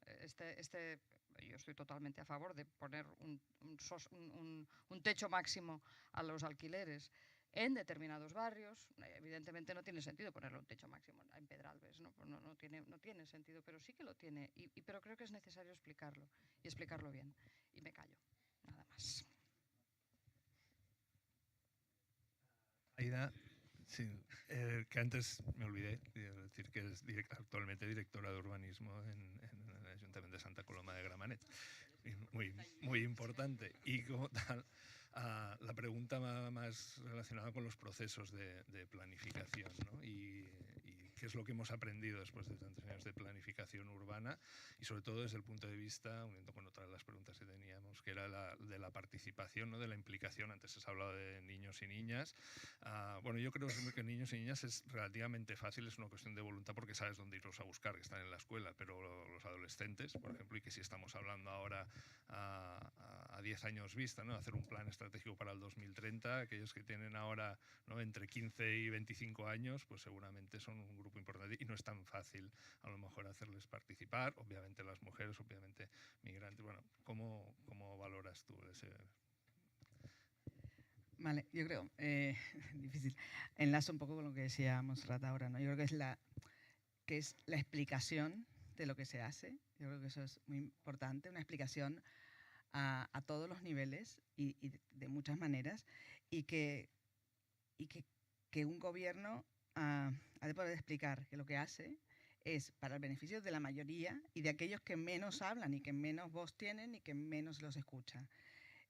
Yo estoy totalmente a favor de poner un techo máximo a los alquileres en determinados barrios. Evidentemente no tiene sentido ponerle un techo máximo en Pedralbes, ¿no? No tiene sentido, pero sí que lo tiene. Pero creo que es necesario explicarlo y explicarlo bien. Y me callo, nada más. Aida, sí, que antes me olvidé de decir que es actualmente directora de urbanismo en el Ayuntamiento de Santa Coloma de Gramenet. Muy, muy importante. Y como tal, la pregunta más relacionada con los procesos de planificación, ¿no? Y qué es lo que hemos aprendido después de tantos años de planificación urbana y sobre todo desde el punto de vista, uniendo con otras de las preguntas que teníamos, que era de la participación, ¿no? De la implicación. Antes se ha hablado de niños y niñas. Bueno, yo creo que niños y niñas es relativamente fácil, es una cuestión de voluntad porque sabes dónde irlos a buscar, que están en la escuela, pero los adolescentes, por ejemplo, y que si estamos hablando ahora a 10 años vista, ¿no? Hacer un plan estratégico para el 2030, aquellos que tienen ahora, ¿no? Entre 15 y 25 años, pues seguramente son un grupo importante y no es tan fácil a lo mejor hacerles participar, obviamente las mujeres, obviamente migrantes. Bueno, ¿cómo valoras tú ese? Vale, yo creo, difícil, enlazo un poco con lo que decíamos Rata ahora, ¿no? Yo creo que es la explicación de lo que se hace. Yo creo que eso es muy importante, una explicación a todos los niveles y de muchas maneras, y que un gobierno ha de poder explicar que lo que hace es para el beneficio de la mayoría y de aquellos que menos hablan y que menos voz tienen y que menos los escuchan.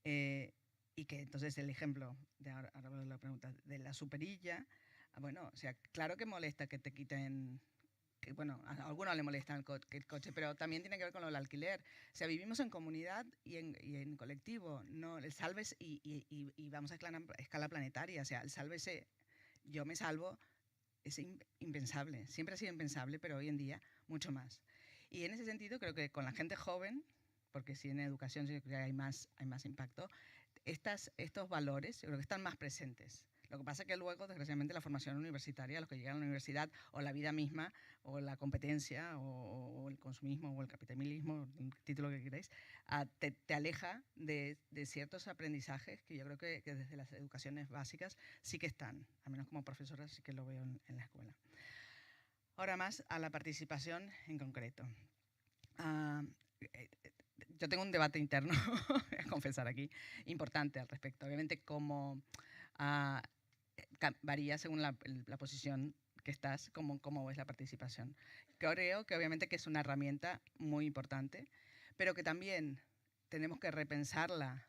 Y que entonces el ejemplo, ahora la pregunta, de la superilla, bueno, o sea, claro que molesta que te quiten, que, bueno, a algunos le molesta el coche, pero también tiene que ver con lo del alquiler. O sea, vivimos en comunidad y en colectivo, no el sálvese y vamos a escala planetaria, o sea, el sálvese, yo me salvo, es impensable, siempre ha sido impensable, pero hoy en día mucho más. Y en ese sentido creo que con la gente joven, porque si en educación sí que hay más impacto, estos valores yo creo que están más presentes. Lo que pasa es que luego, desgraciadamente, la formación universitaria, los que llegan a la universidad, o la vida misma, o la competencia, o el consumismo, o el capitalismo, el título que queráis, te aleja de ciertos aprendizajes que yo creo que desde las educaciones básicas sí que están, al menos como profesora sí que lo veo en la escuela. Ahora más a la participación en concreto. Yo tengo un debate interno, voy a confesar aquí, importante al respecto. Obviamente, cómo varía según la posición que estás, cómo ves la participación. Creo que obviamente que es una herramienta muy importante, pero que también tenemos que repensarla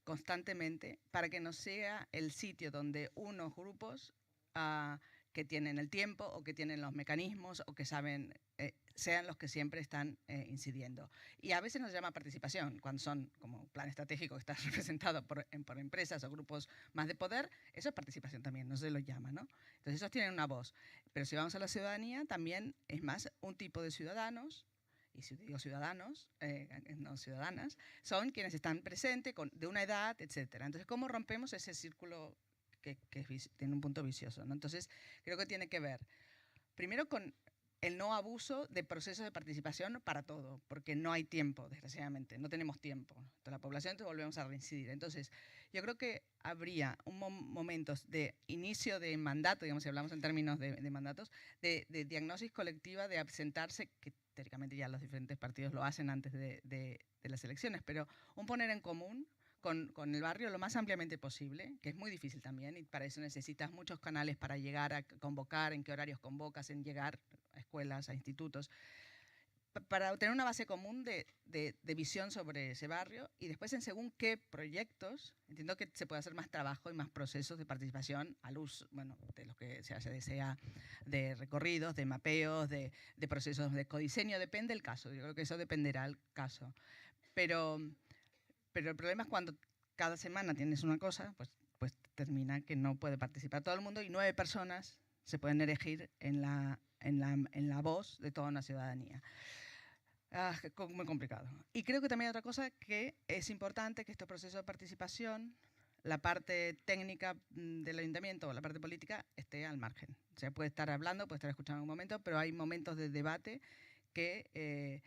constantemente para que no sea el sitio donde unos grupos que tienen el tiempo o que tienen los mecanismos o que saben, sean los que siempre están incidiendo. Y a veces nos llama participación, cuando son como plan estratégico que está representado por empresas o grupos más de poder, eso es participación también, no se lo llama, ¿no? Entonces esos tienen una voz. Pero si vamos a la ciudadanía, también es más un tipo de ciudadanos, y si digo ciudadanos, no ciudadanas, son quienes están presentes, de una edad, etc. Entonces, ¿cómo rompemos ese círculo que tiene un punto vicioso, ¿no? Entonces, creo que tiene que ver, primero, con el no abuso de procesos de participación para todo, porque no hay tiempo, desgraciadamente, no tenemos tiempo. Entonces, la población, entonces volvemos a reincidir. Entonces, yo creo que habría momentos de inicio de mandato, digamos, si hablamos en términos de mandatos, de diagnosis colectiva, de absentarse, que teóricamente ya los diferentes partidos lo hacen antes de las elecciones, pero un poner en común con el barrio lo más ampliamente posible, que es muy difícil también, y para eso necesitas muchos canales para llegar a convocar, en qué horarios convocas, en llegar a escuelas, a institutos, para obtener una base común de visión sobre ese barrio y después en según qué proyectos, entiendo que se puede hacer más trabajo y más procesos de participación a luz, bueno, de lo que se desea, de recorridos, de mapeos, de procesos de codiseño, depende del caso, yo creo que eso dependerá del caso, pero el problema es cuando cada semana tienes una cosa, pues termina que no puede participar todo el mundo y 9 personas se pueden elegir en la voz de toda una ciudadanía. Muy complicado. Y creo que también hay otra cosa que es importante, que estos procesos de participación, la parte técnica del ayuntamiento o la parte política esté al margen. O sea, puede estar hablando, puede estar escuchando en un momento, pero hay momentos de debate que...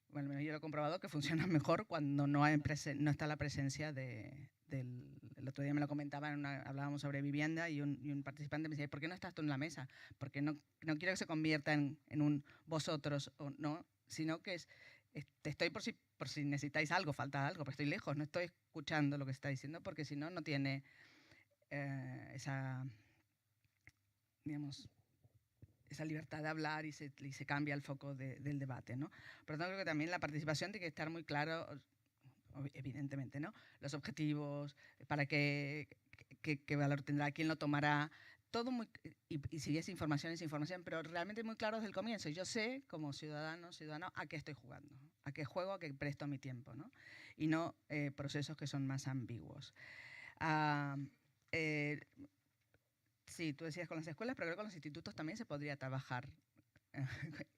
bueno, yo lo he comprobado que funciona mejor cuando no está la presencia el otro día me lo comentaban, hablábamos sobre vivienda y un participante me decía, ¿por qué no estás tú en la mesa? Porque no quiero que se convierta en un vosotros o no, sino que estoy por si necesitáis algo, falta algo, pero estoy lejos, no estoy escuchando lo que está diciendo porque si no, no tiene esa, digamos, esa libertad de hablar y se cambia el foco del debate, ¿no? Por lo tanto, creo que también la participación tiene que estar muy claro, evidentemente, ¿no? Los objetivos, para qué valor tendrá, quién lo tomará, todo muy... Y si es información, pero realmente muy claro desde el comienzo. Yo sé, como ciudadano, a qué estoy jugando, a qué juego, a qué presto mi tiempo, ¿no? Y no procesos que son más ambiguos. Sí, tú decías con las escuelas, pero creo que con los institutos también se podría trabajar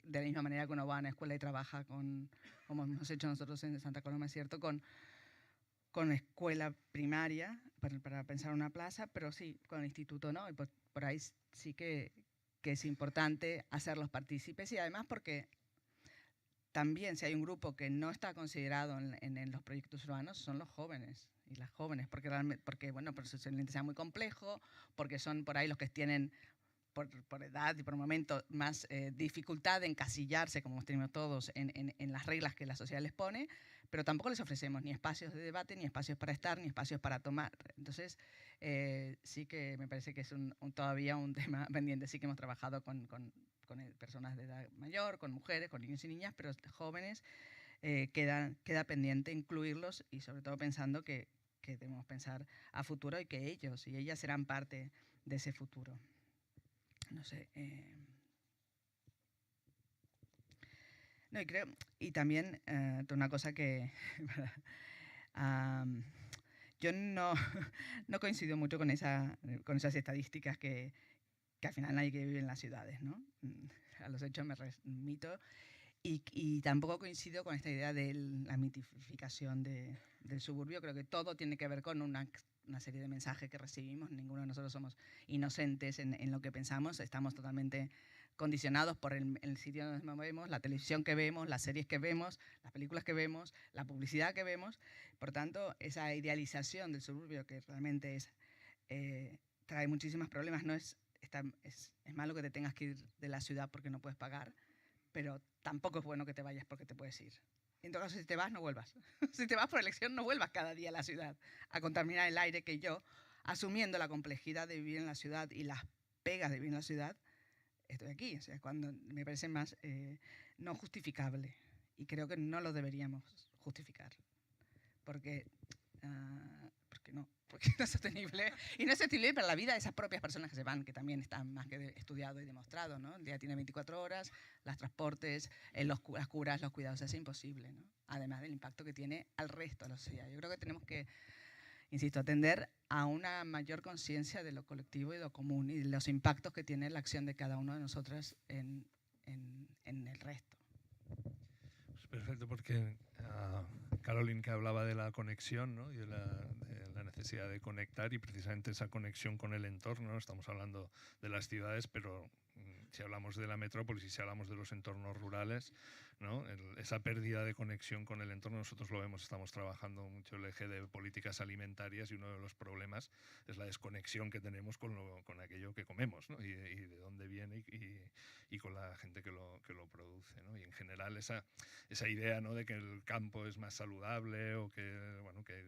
de la misma manera que uno va a una escuela y trabaja como hemos hecho nosotros en Santa Coloma, es cierto, con escuela primaria para pensar una plaza, pero sí, con el instituto no, y por ahí sí que es importante hacerlos partícipes y además porque también si hay un grupo que no está considerado en los proyectos urbanos son los jóvenes y las jóvenes, porque bueno, por su sea muy complejo, porque son por ahí los que tienen por edad y por momento más dificultad de encasillarse, como hemos tenido todos, en las reglas que la sociedad les pone, pero tampoco les ofrecemos ni espacios de debate, ni espacios para estar, ni espacios para tomar. Entonces, sí que me parece que es todavía un tema pendiente. Sí que hemos trabajado con con personas de edad mayor, con mujeres, con niños y niñas, pero jóvenes queda pendiente incluirlos y sobre todo pensando que debemos pensar a futuro y que ellos y ellas serán parte de ese futuro. No sé. No, y creo, y también una cosa que yo no coincido mucho con esas estadísticas que al final nadie quiere vivir en las ciudades, ¿no? A los hechos me remito. Y tampoco coincido con esta idea de la mitificación del suburbio. Creo que todo tiene que ver con una serie de mensajes que recibimos. Ninguno de nosotros somos inocentes en lo que pensamos. Estamos totalmente condicionados por el sitio donde nos movemos, la televisión que vemos, las series que vemos, las películas que vemos, la publicidad que vemos. Por tanto, esa idealización del suburbio que realmente trae muchísimos problemas. No es malo que te tengas que ir de la ciudad porque no puedes pagar, pero tampoco es bueno que te vayas porque te puedes ir. En todo caso, si te vas, no vuelvas. Si te vas por elección, no vuelvas cada día a la ciudad a contaminar el aire, que yo, asumiendo la complejidad de vivir en la ciudad y las pegas de vivir en la ciudad, estoy aquí. O sea, cuando me parece más no justificable. Y creo que no lo deberíamos justificar. Porque no es sostenible. Y no es sostenible para la vida de esas propias personas que se van, que también están más que estudiado y demostrado, ¿no? El día tiene 24 horas, los transportes, las curas, los cuidados, es imposible, ¿no? Además del impacto que tiene al resto de la sociedad. Yo creo que tenemos que, insisto, atender a una mayor conciencia de lo colectivo y de lo común y de los impactos que tiene la acción de cada uno de nosotros en el resto. Pues perfecto, porque Caroline, que hablaba de la conexión, ¿no? Y de la necesidad de conectar, y precisamente esa conexión con el entorno, ¿no? Estamos hablando de las ciudades, pero si hablamos de la metrópolis y si hablamos de los entornos rurales, ¿no? Esa pérdida de conexión con el entorno, nosotros lo vemos, estamos trabajando mucho el eje de políticas alimentarias y uno de los problemas es la desconexión que tenemos con aquello que comemos, ¿no? Y de dónde viene y con la gente que lo produce, ¿no? Y en general esa idea, ¿no? De que el campo es más saludable o que, bueno, que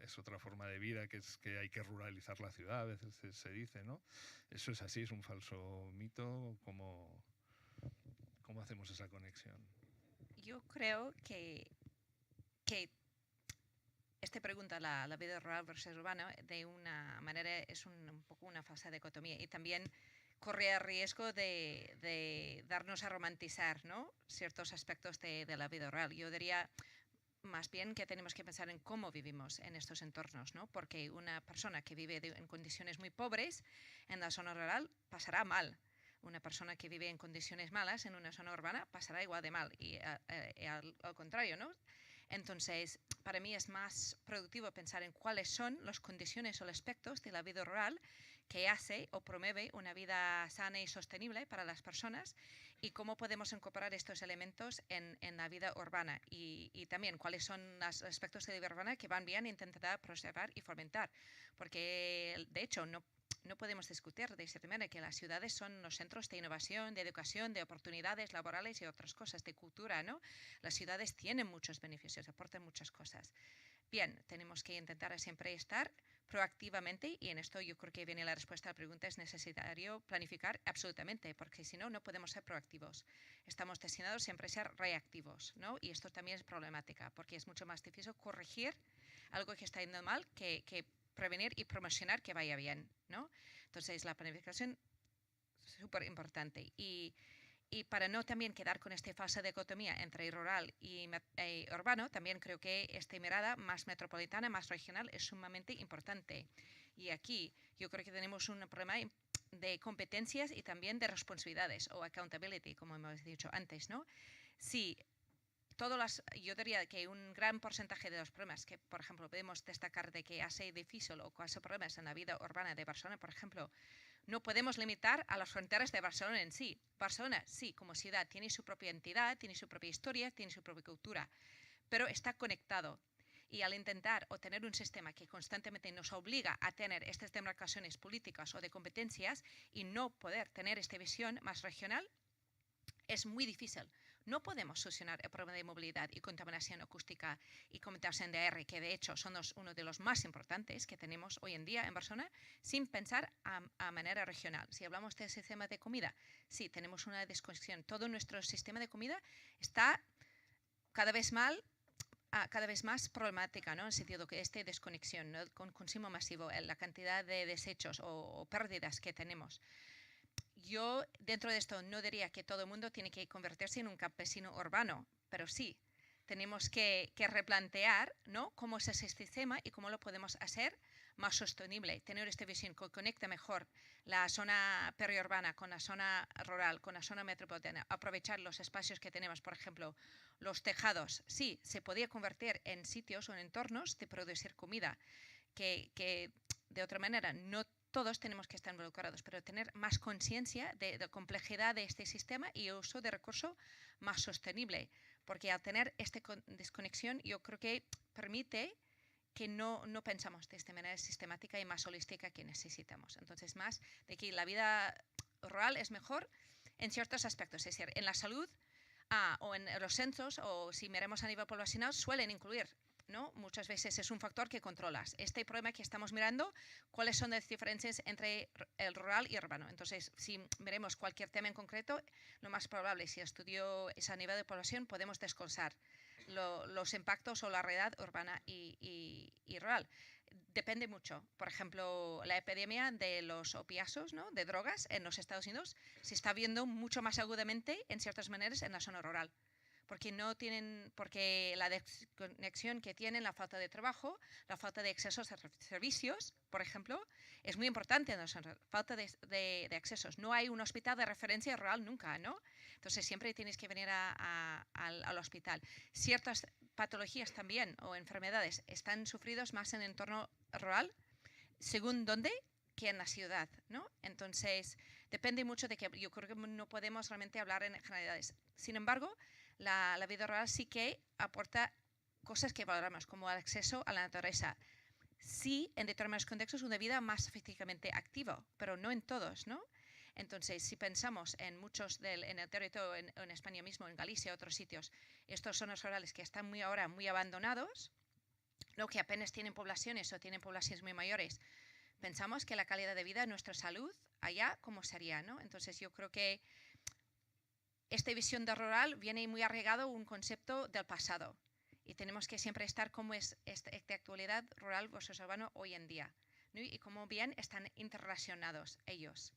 es otra forma de vida, que es que hay que ruralizar la ciudad, a veces se dice, ¿no? Eso es así, es un falso mito. ¿Cómo hacemos esa conexión? Yo creo que esta pregunta, la vida rural versus urbana, de una manera es un poco una falsa dicotomía y también corre el riesgo de darnos a romantizar, ¿no? Ciertos aspectos de la vida rural. Yo diría más bien que tenemos que pensar en cómo vivimos en estos entornos, ¿no? Porque una persona que vive en condiciones muy pobres en la zona rural pasará mal. Una persona que vive en condiciones malas en una zona urbana pasará igual de mal y al contrario, ¿no? Entonces, para mí es más productivo pensar en cuáles son las condiciones o los aspectos de la vida rural que hace o promueve una vida sana y sostenible para las personas y cómo podemos incorporar estos elementos en la vida urbana y también cuáles son los aspectos de la vida urbana que van bien intentar preservar y fomentar. Porque, de hecho, no podemos discutir de esta manera que las ciudades son los centros de innovación, de educación, de oportunidades laborales y otras cosas, de cultura, ¿no? Las ciudades tienen muchos beneficios, aportan muchas cosas. Bien, tenemos que intentar siempre estar proactivamente y en esto yo creo que viene la respuesta a la pregunta, es necesario planificar absolutamente, porque si no, no podemos ser proactivos. Estamos destinados siempre a ser reactivos, ¿no? Y esto también es problemática, porque es mucho más difícil corregir algo que está yendo mal que prevenir y promocionar que vaya bien, ¿no? Entonces, la planificación es súper importante. Y para no también quedar con esta falsa dicotomía entre rural y urbano, también creo que esta mirada más metropolitana, más regional, es sumamente importante. Y aquí yo creo que tenemos un problema de competencias y también de responsabilidades, o accountability, como hemos dicho antes, ¿no? Sí. Yo diría que un gran porcentaje de los problemas que, por ejemplo, podemos destacar de que hace difícil o causa problemas en la vida urbana de Barcelona, por ejemplo, no podemos limitar a las fronteras de Barcelona en sí. Barcelona, sí, como ciudad, tiene su propia entidad, tiene su propia historia, tiene su propia cultura, pero está conectado. Y al intentar obtener un sistema que constantemente nos obliga a tener estas demarcaciones políticas o de competencias y no poder tener esta visión más regional, es muy difícil. no podemos solucionar el problema de movilidad y contaminación acústica y contaminación de aire, que de hecho son uno de los más importantes que tenemos hoy en día en Barcelona, sin pensar a manera regional. Si hablamos del sistema de comida, sí, tenemos una desconexión. Todo nuestro sistema de comida está cada vez más problemática, ¿no? En el sentido que esta desconexión, ¿no? Con consumo masivo, la cantidad de desechos o pérdidas que tenemos. Yo, dentro de esto, no diría que todo el mundo tiene que convertirse en un campesino urbano, pero sí, tenemos que replantear, ¿no? Cómo es ese sistema y cómo lo podemos hacer más sostenible. Tener esta visión que conecta mejor la zona periurbana con la zona rural, con la zona metropolitana. Aprovechar los espacios que tenemos, por ejemplo, los tejados. Sí, se podía convertir en sitios o en entornos de producir comida, que de otra manera no todos tenemos que estar involucrados, pero tener más conciencia de la complejidad de este sistema y uso de recursos más sostenible, porque al tener esta desconexión yo creo que permite que no pensamos de esta manera sistemática y más holística que necesitamos. Entonces, más de que la vida rural es mejor en ciertos aspectos, es decir, en la salud o en los censos, o si miramos a nivel poblacional, suelen incluir, ¿no? Muchas veces es un factor que controlas. Este problema que estamos mirando, ¿cuáles son las diferencias entre el rural y urbano? Entonces, si miremos cualquier tema en concreto, lo más probable, si estudio ese nivel de población, podemos desglosar los impactos o la realidad urbana y rural. Depende mucho. Por ejemplo, la epidemia de los opiáceos, ¿no? De drogas en los Estados Unidos se está viendo mucho más agudamente, en ciertas maneras, en la zona rural. Porque la desconexión que tienen, la falta de trabajo, la falta de accesos a servicios, por ejemplo, es muy importante. ¿No? Falta de accesos. No hay un hospital de referencia rural nunca, ¿no? Entonces siempre tienes que venir al hospital. Ciertas patologías también o enfermedades están sufridos más en el entorno rural, según dónde, que en la ciudad, ¿no? Entonces depende mucho de que yo creo que no podemos realmente hablar en generalidades. Sin embargo, la vida rural sí que aporta cosas que valoramos, como el acceso a la naturaleza. Sí, en determinados contextos, una vida más físicamente activa, pero no en todos, ¿no? Entonces, si pensamos en muchos en el territorio, en España mismo, en Galicia, otros sitios, estos zonas rurales que están ahora muy abandonados, ¿no? Que apenas tienen poblaciones o tienen poblaciones muy mayores, pensamos que la calidad de vida, nuestra salud, allá, ¿cómo sería, ¿no? Entonces, yo creo que esta visión de rural viene muy arraigado un concepto del pasado y tenemos que siempre estar como es esta actualidad rural versus urbano hoy en día, ¿no? Y cómo bien están interrelacionados ellos,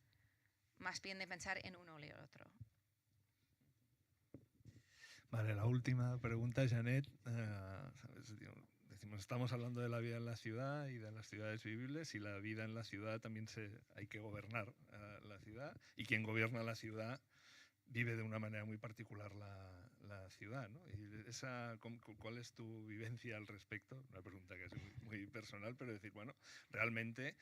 más bien de pensar en uno o el otro. Vale, la última pregunta, Janet. Decimos, estamos hablando de la vida en la ciudad y de las ciudades vivibles, y la vida en la ciudad también hay que gobernar la ciudad, y quien gobierna la ciudad vive de una manera muy particular la ciudad, ¿no? Y ¿cuál es tu vivencia al respecto? Una pregunta que es muy personal, pero decir, bueno, realmente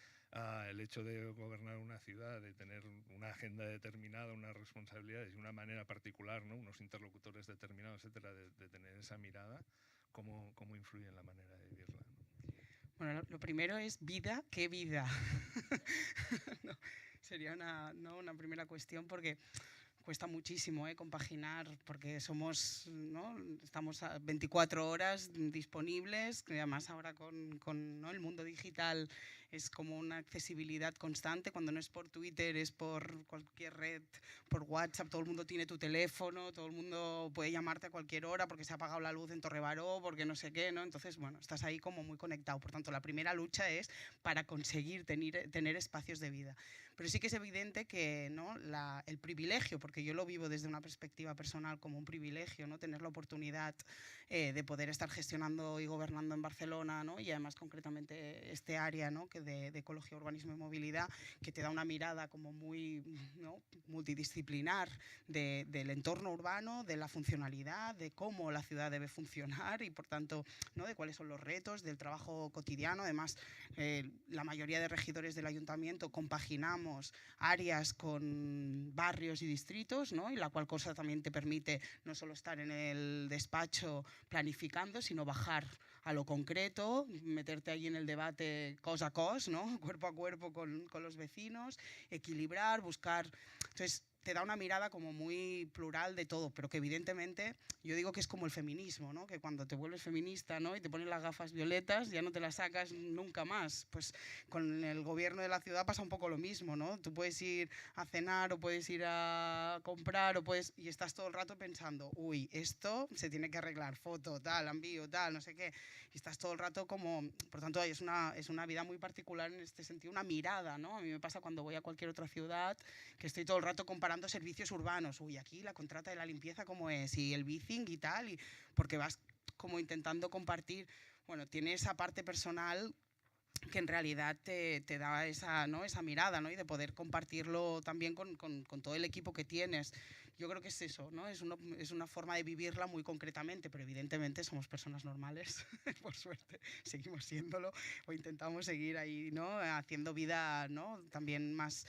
el hecho de gobernar una ciudad, de tener una agenda determinada, unas responsabilidades y una manera particular, ¿no? Unos interlocutores determinados, etcétera, de tener esa mirada, ¿cómo influye en la manera de vivirla, ¿no? Bueno, lo primero es vida, ¿qué vida? No, sería una primera cuestión, porque cuesta muchísimo compaginar, porque ¿no? Estamos a 24 horas disponibles, que además ahora con ¿no? el mundo digital es como una accesibilidad constante. Cuando no es por Twitter, es por cualquier red, por WhatsApp, todo el mundo tiene tu teléfono, todo el mundo puede llamarte a cualquier hora porque se ha apagado la luz en Torrebaró, porque no sé qué, ¿no? Entonces, bueno, estás ahí como muy conectado. Por tanto, la primera lucha es para conseguir tener espacios de vida. Pero sí que es evidente que, ¿no? El privilegio, porque yo lo vivo desde una perspectiva personal como un privilegio, ¿no? Tener la oportunidad de poder estar gestionando y gobernando en Barcelona, ¿no? Y además concretamente este área, ¿no? Que de ecología, urbanismo y movilidad, que te da una mirada como muy, ¿no? multidisciplinar del entorno urbano, de la funcionalidad, de cómo la ciudad debe funcionar y por tanto, ¿no? de cuáles son los retos del trabajo cotidiano. Además, la mayoría de regidores del ayuntamiento compaginamos áreas con barrios y distritos, ¿no? Y la cual cosa también te permite no solo estar en el despacho planificando, sino bajar a lo concreto, meterte ahí en el debate cos a cos, ¿no? Cuerpo a cuerpo con los vecinos, equilibrar, buscar. Entonces, te da una mirada como muy plural de todo, pero que evidentemente yo digo que es como el feminismo, ¿no? Que cuando te vuelves feminista, ¿no? Y te pones las gafas violetas, ya no te las sacas nunca más. Pues con el gobierno de la ciudad pasa un poco lo mismo, ¿no? Tú puedes ir a cenar o puedes ir a comprar y estás todo el rato pensando, uy, esto se tiene que arreglar, foto, tal, envío, tal, no sé qué. Y estás todo el rato como, por tanto, es una vida muy particular en este sentido, una mirada, ¿no? A mí me pasa cuando voy a cualquier otra ciudad que estoy todo el rato comparando servicios urbanos. Uy, aquí la contrata de la limpieza cómo es, y el bicing y tal, porque vas como intentando compartir, bueno, tiene esa parte personal que en realidad te da esa, ¿no? Esa mirada, ¿no? Y de poder compartirlo también con todo el equipo que tienes. Yo creo que es eso, ¿no? Es una forma de vivirla muy concretamente, pero evidentemente somos personas normales, por suerte, seguimos siéndolo, o intentamos seguir ahí, ¿no? Haciendo vida, ¿no? También más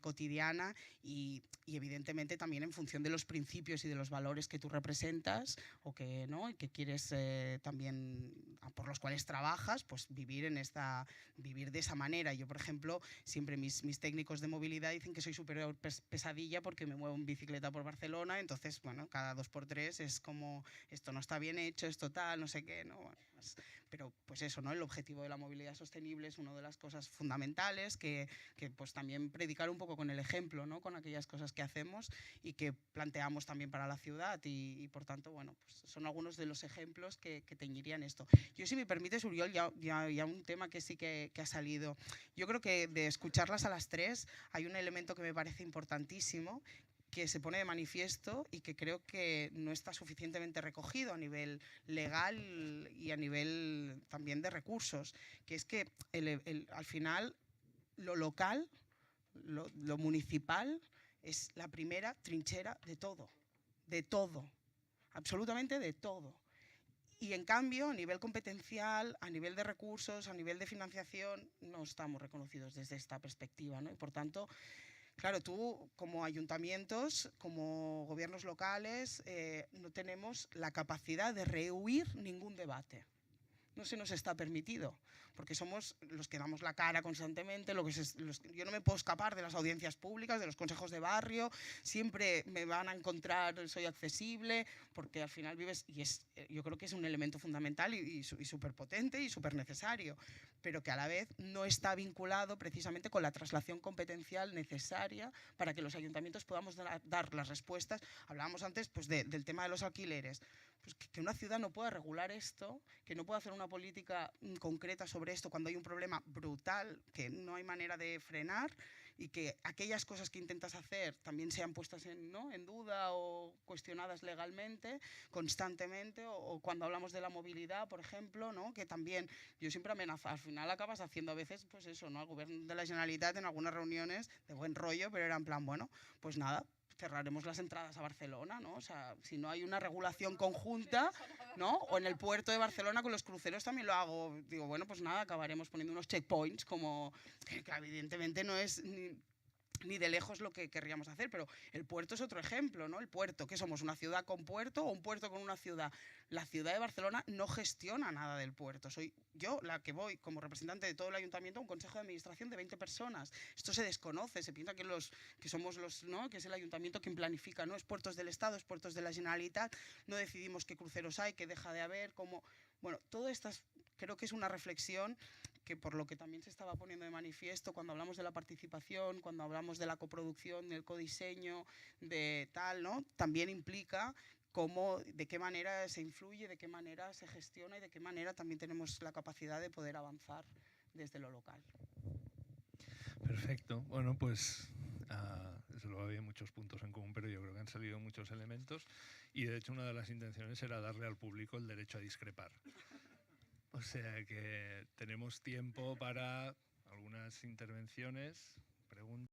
cotidiana y evidentemente también en función de los principios y de los valores que tú representas o que, ¿no? que quieres también, por los cuales trabajas, pues vivir de esa manera. Yo, por ejemplo, siempre mis técnicos de movilidad dicen que soy súper pesadilla porque me muevo en bicicleta por Barcelona, entonces, bueno, cada 2x3 es como, esto no está bien hecho, esto tal, no sé qué, ¿no? Bueno, pero pues eso, ¿no? El objetivo de la movilidad sostenible es una de las cosas fundamentales que pues también predicar un poco con el ejemplo, ¿no? Con aquellas cosas que hacemos y que planteamos también para la ciudad y por tanto, bueno, pues son algunos de los ejemplos que teñirían esto. Yo, si me permites, Uriol, ya un tema que sí que ha salido. Yo creo que de escucharlas a las tres hay un elemento que me parece importantísimo, que se pone de manifiesto y que creo que no está suficientemente recogido a nivel legal y a nivel también de recursos, que es que al final lo local, lo municipal, es la primera trinchera de todo, absolutamente de todo. Y en cambio, a nivel competencial, a nivel de recursos, a nivel de financiación, no estamos reconocidos desde esta perspectiva, ¿no? Y por tanto, claro, tú como ayuntamientos, como gobiernos locales, no tenemos la capacidad de rehuir ningún debate. No se nos está permitido, porque somos los que damos la cara constantemente, yo no me puedo escapar de las audiencias públicas, de los consejos de barrio, siempre me van a encontrar, soy accesible, porque al final vives, yo creo que es un elemento fundamental y súper potente y súper necesario, pero que a la vez no está vinculado precisamente con la traslación competencial necesaria para que los ayuntamientos podamos dar las respuestas. Hablábamos antes pues, del tema de los alquileres. Pues que una ciudad no pueda regular esto, que no pueda hacer una política concreta sobre esto cuando hay un problema brutal que no hay manera de frenar y que aquellas cosas que intentas hacer también sean puestas en duda o cuestionadas legalmente constantemente, o cuando hablamos de la movilidad, por ejemplo, ¿no? Que también yo siempre amenazo, al final acabas haciendo a veces pues eso, ¿no? Al gobierno de la Generalitat en algunas reuniones de buen rollo, pero era en plan, bueno, pues nada, cerraremos las entradas a Barcelona, ¿no? O sea, si no hay una regulación conjunta, ¿no? O en el puerto de Barcelona con los cruceros también lo hago. Digo, bueno, pues nada, acabaremos poniendo unos checkpoints como que evidentemente no es ni de lejos lo que querríamos hacer, pero el puerto es otro ejemplo, ¿no? El puerto, ¿qué somos? ¿Una ciudad con puerto o un puerto con una ciudad? La ciudad de Barcelona no gestiona nada del puerto. Soy yo la que voy como representante de todo el ayuntamiento a un consejo de administración de 20 personas. Esto se desconoce, se piensa que somos ¿no? Que es el ayuntamiento quien planifica, ¿no? Es puertos del Estado, es puertos de la Generalitat, no decidimos qué cruceros hay, qué deja de haber, cómo... Bueno, todo esto creo que es una reflexión que por lo que también se estaba poniendo de manifiesto cuando hablamos de la participación, cuando hablamos de la coproducción, del codiseño, de tal, ¿no? También implica de qué manera se influye, de qué manera se gestiona y de qué manera también tenemos la capacidad de poder avanzar desde lo local. Perfecto. Bueno, pues desde luego había muchos puntos en común, pero yo creo que han salido muchos elementos y de hecho una de las intenciones era darle al público el derecho a discrepar. O sea que tenemos tiempo para algunas intervenciones, preguntas.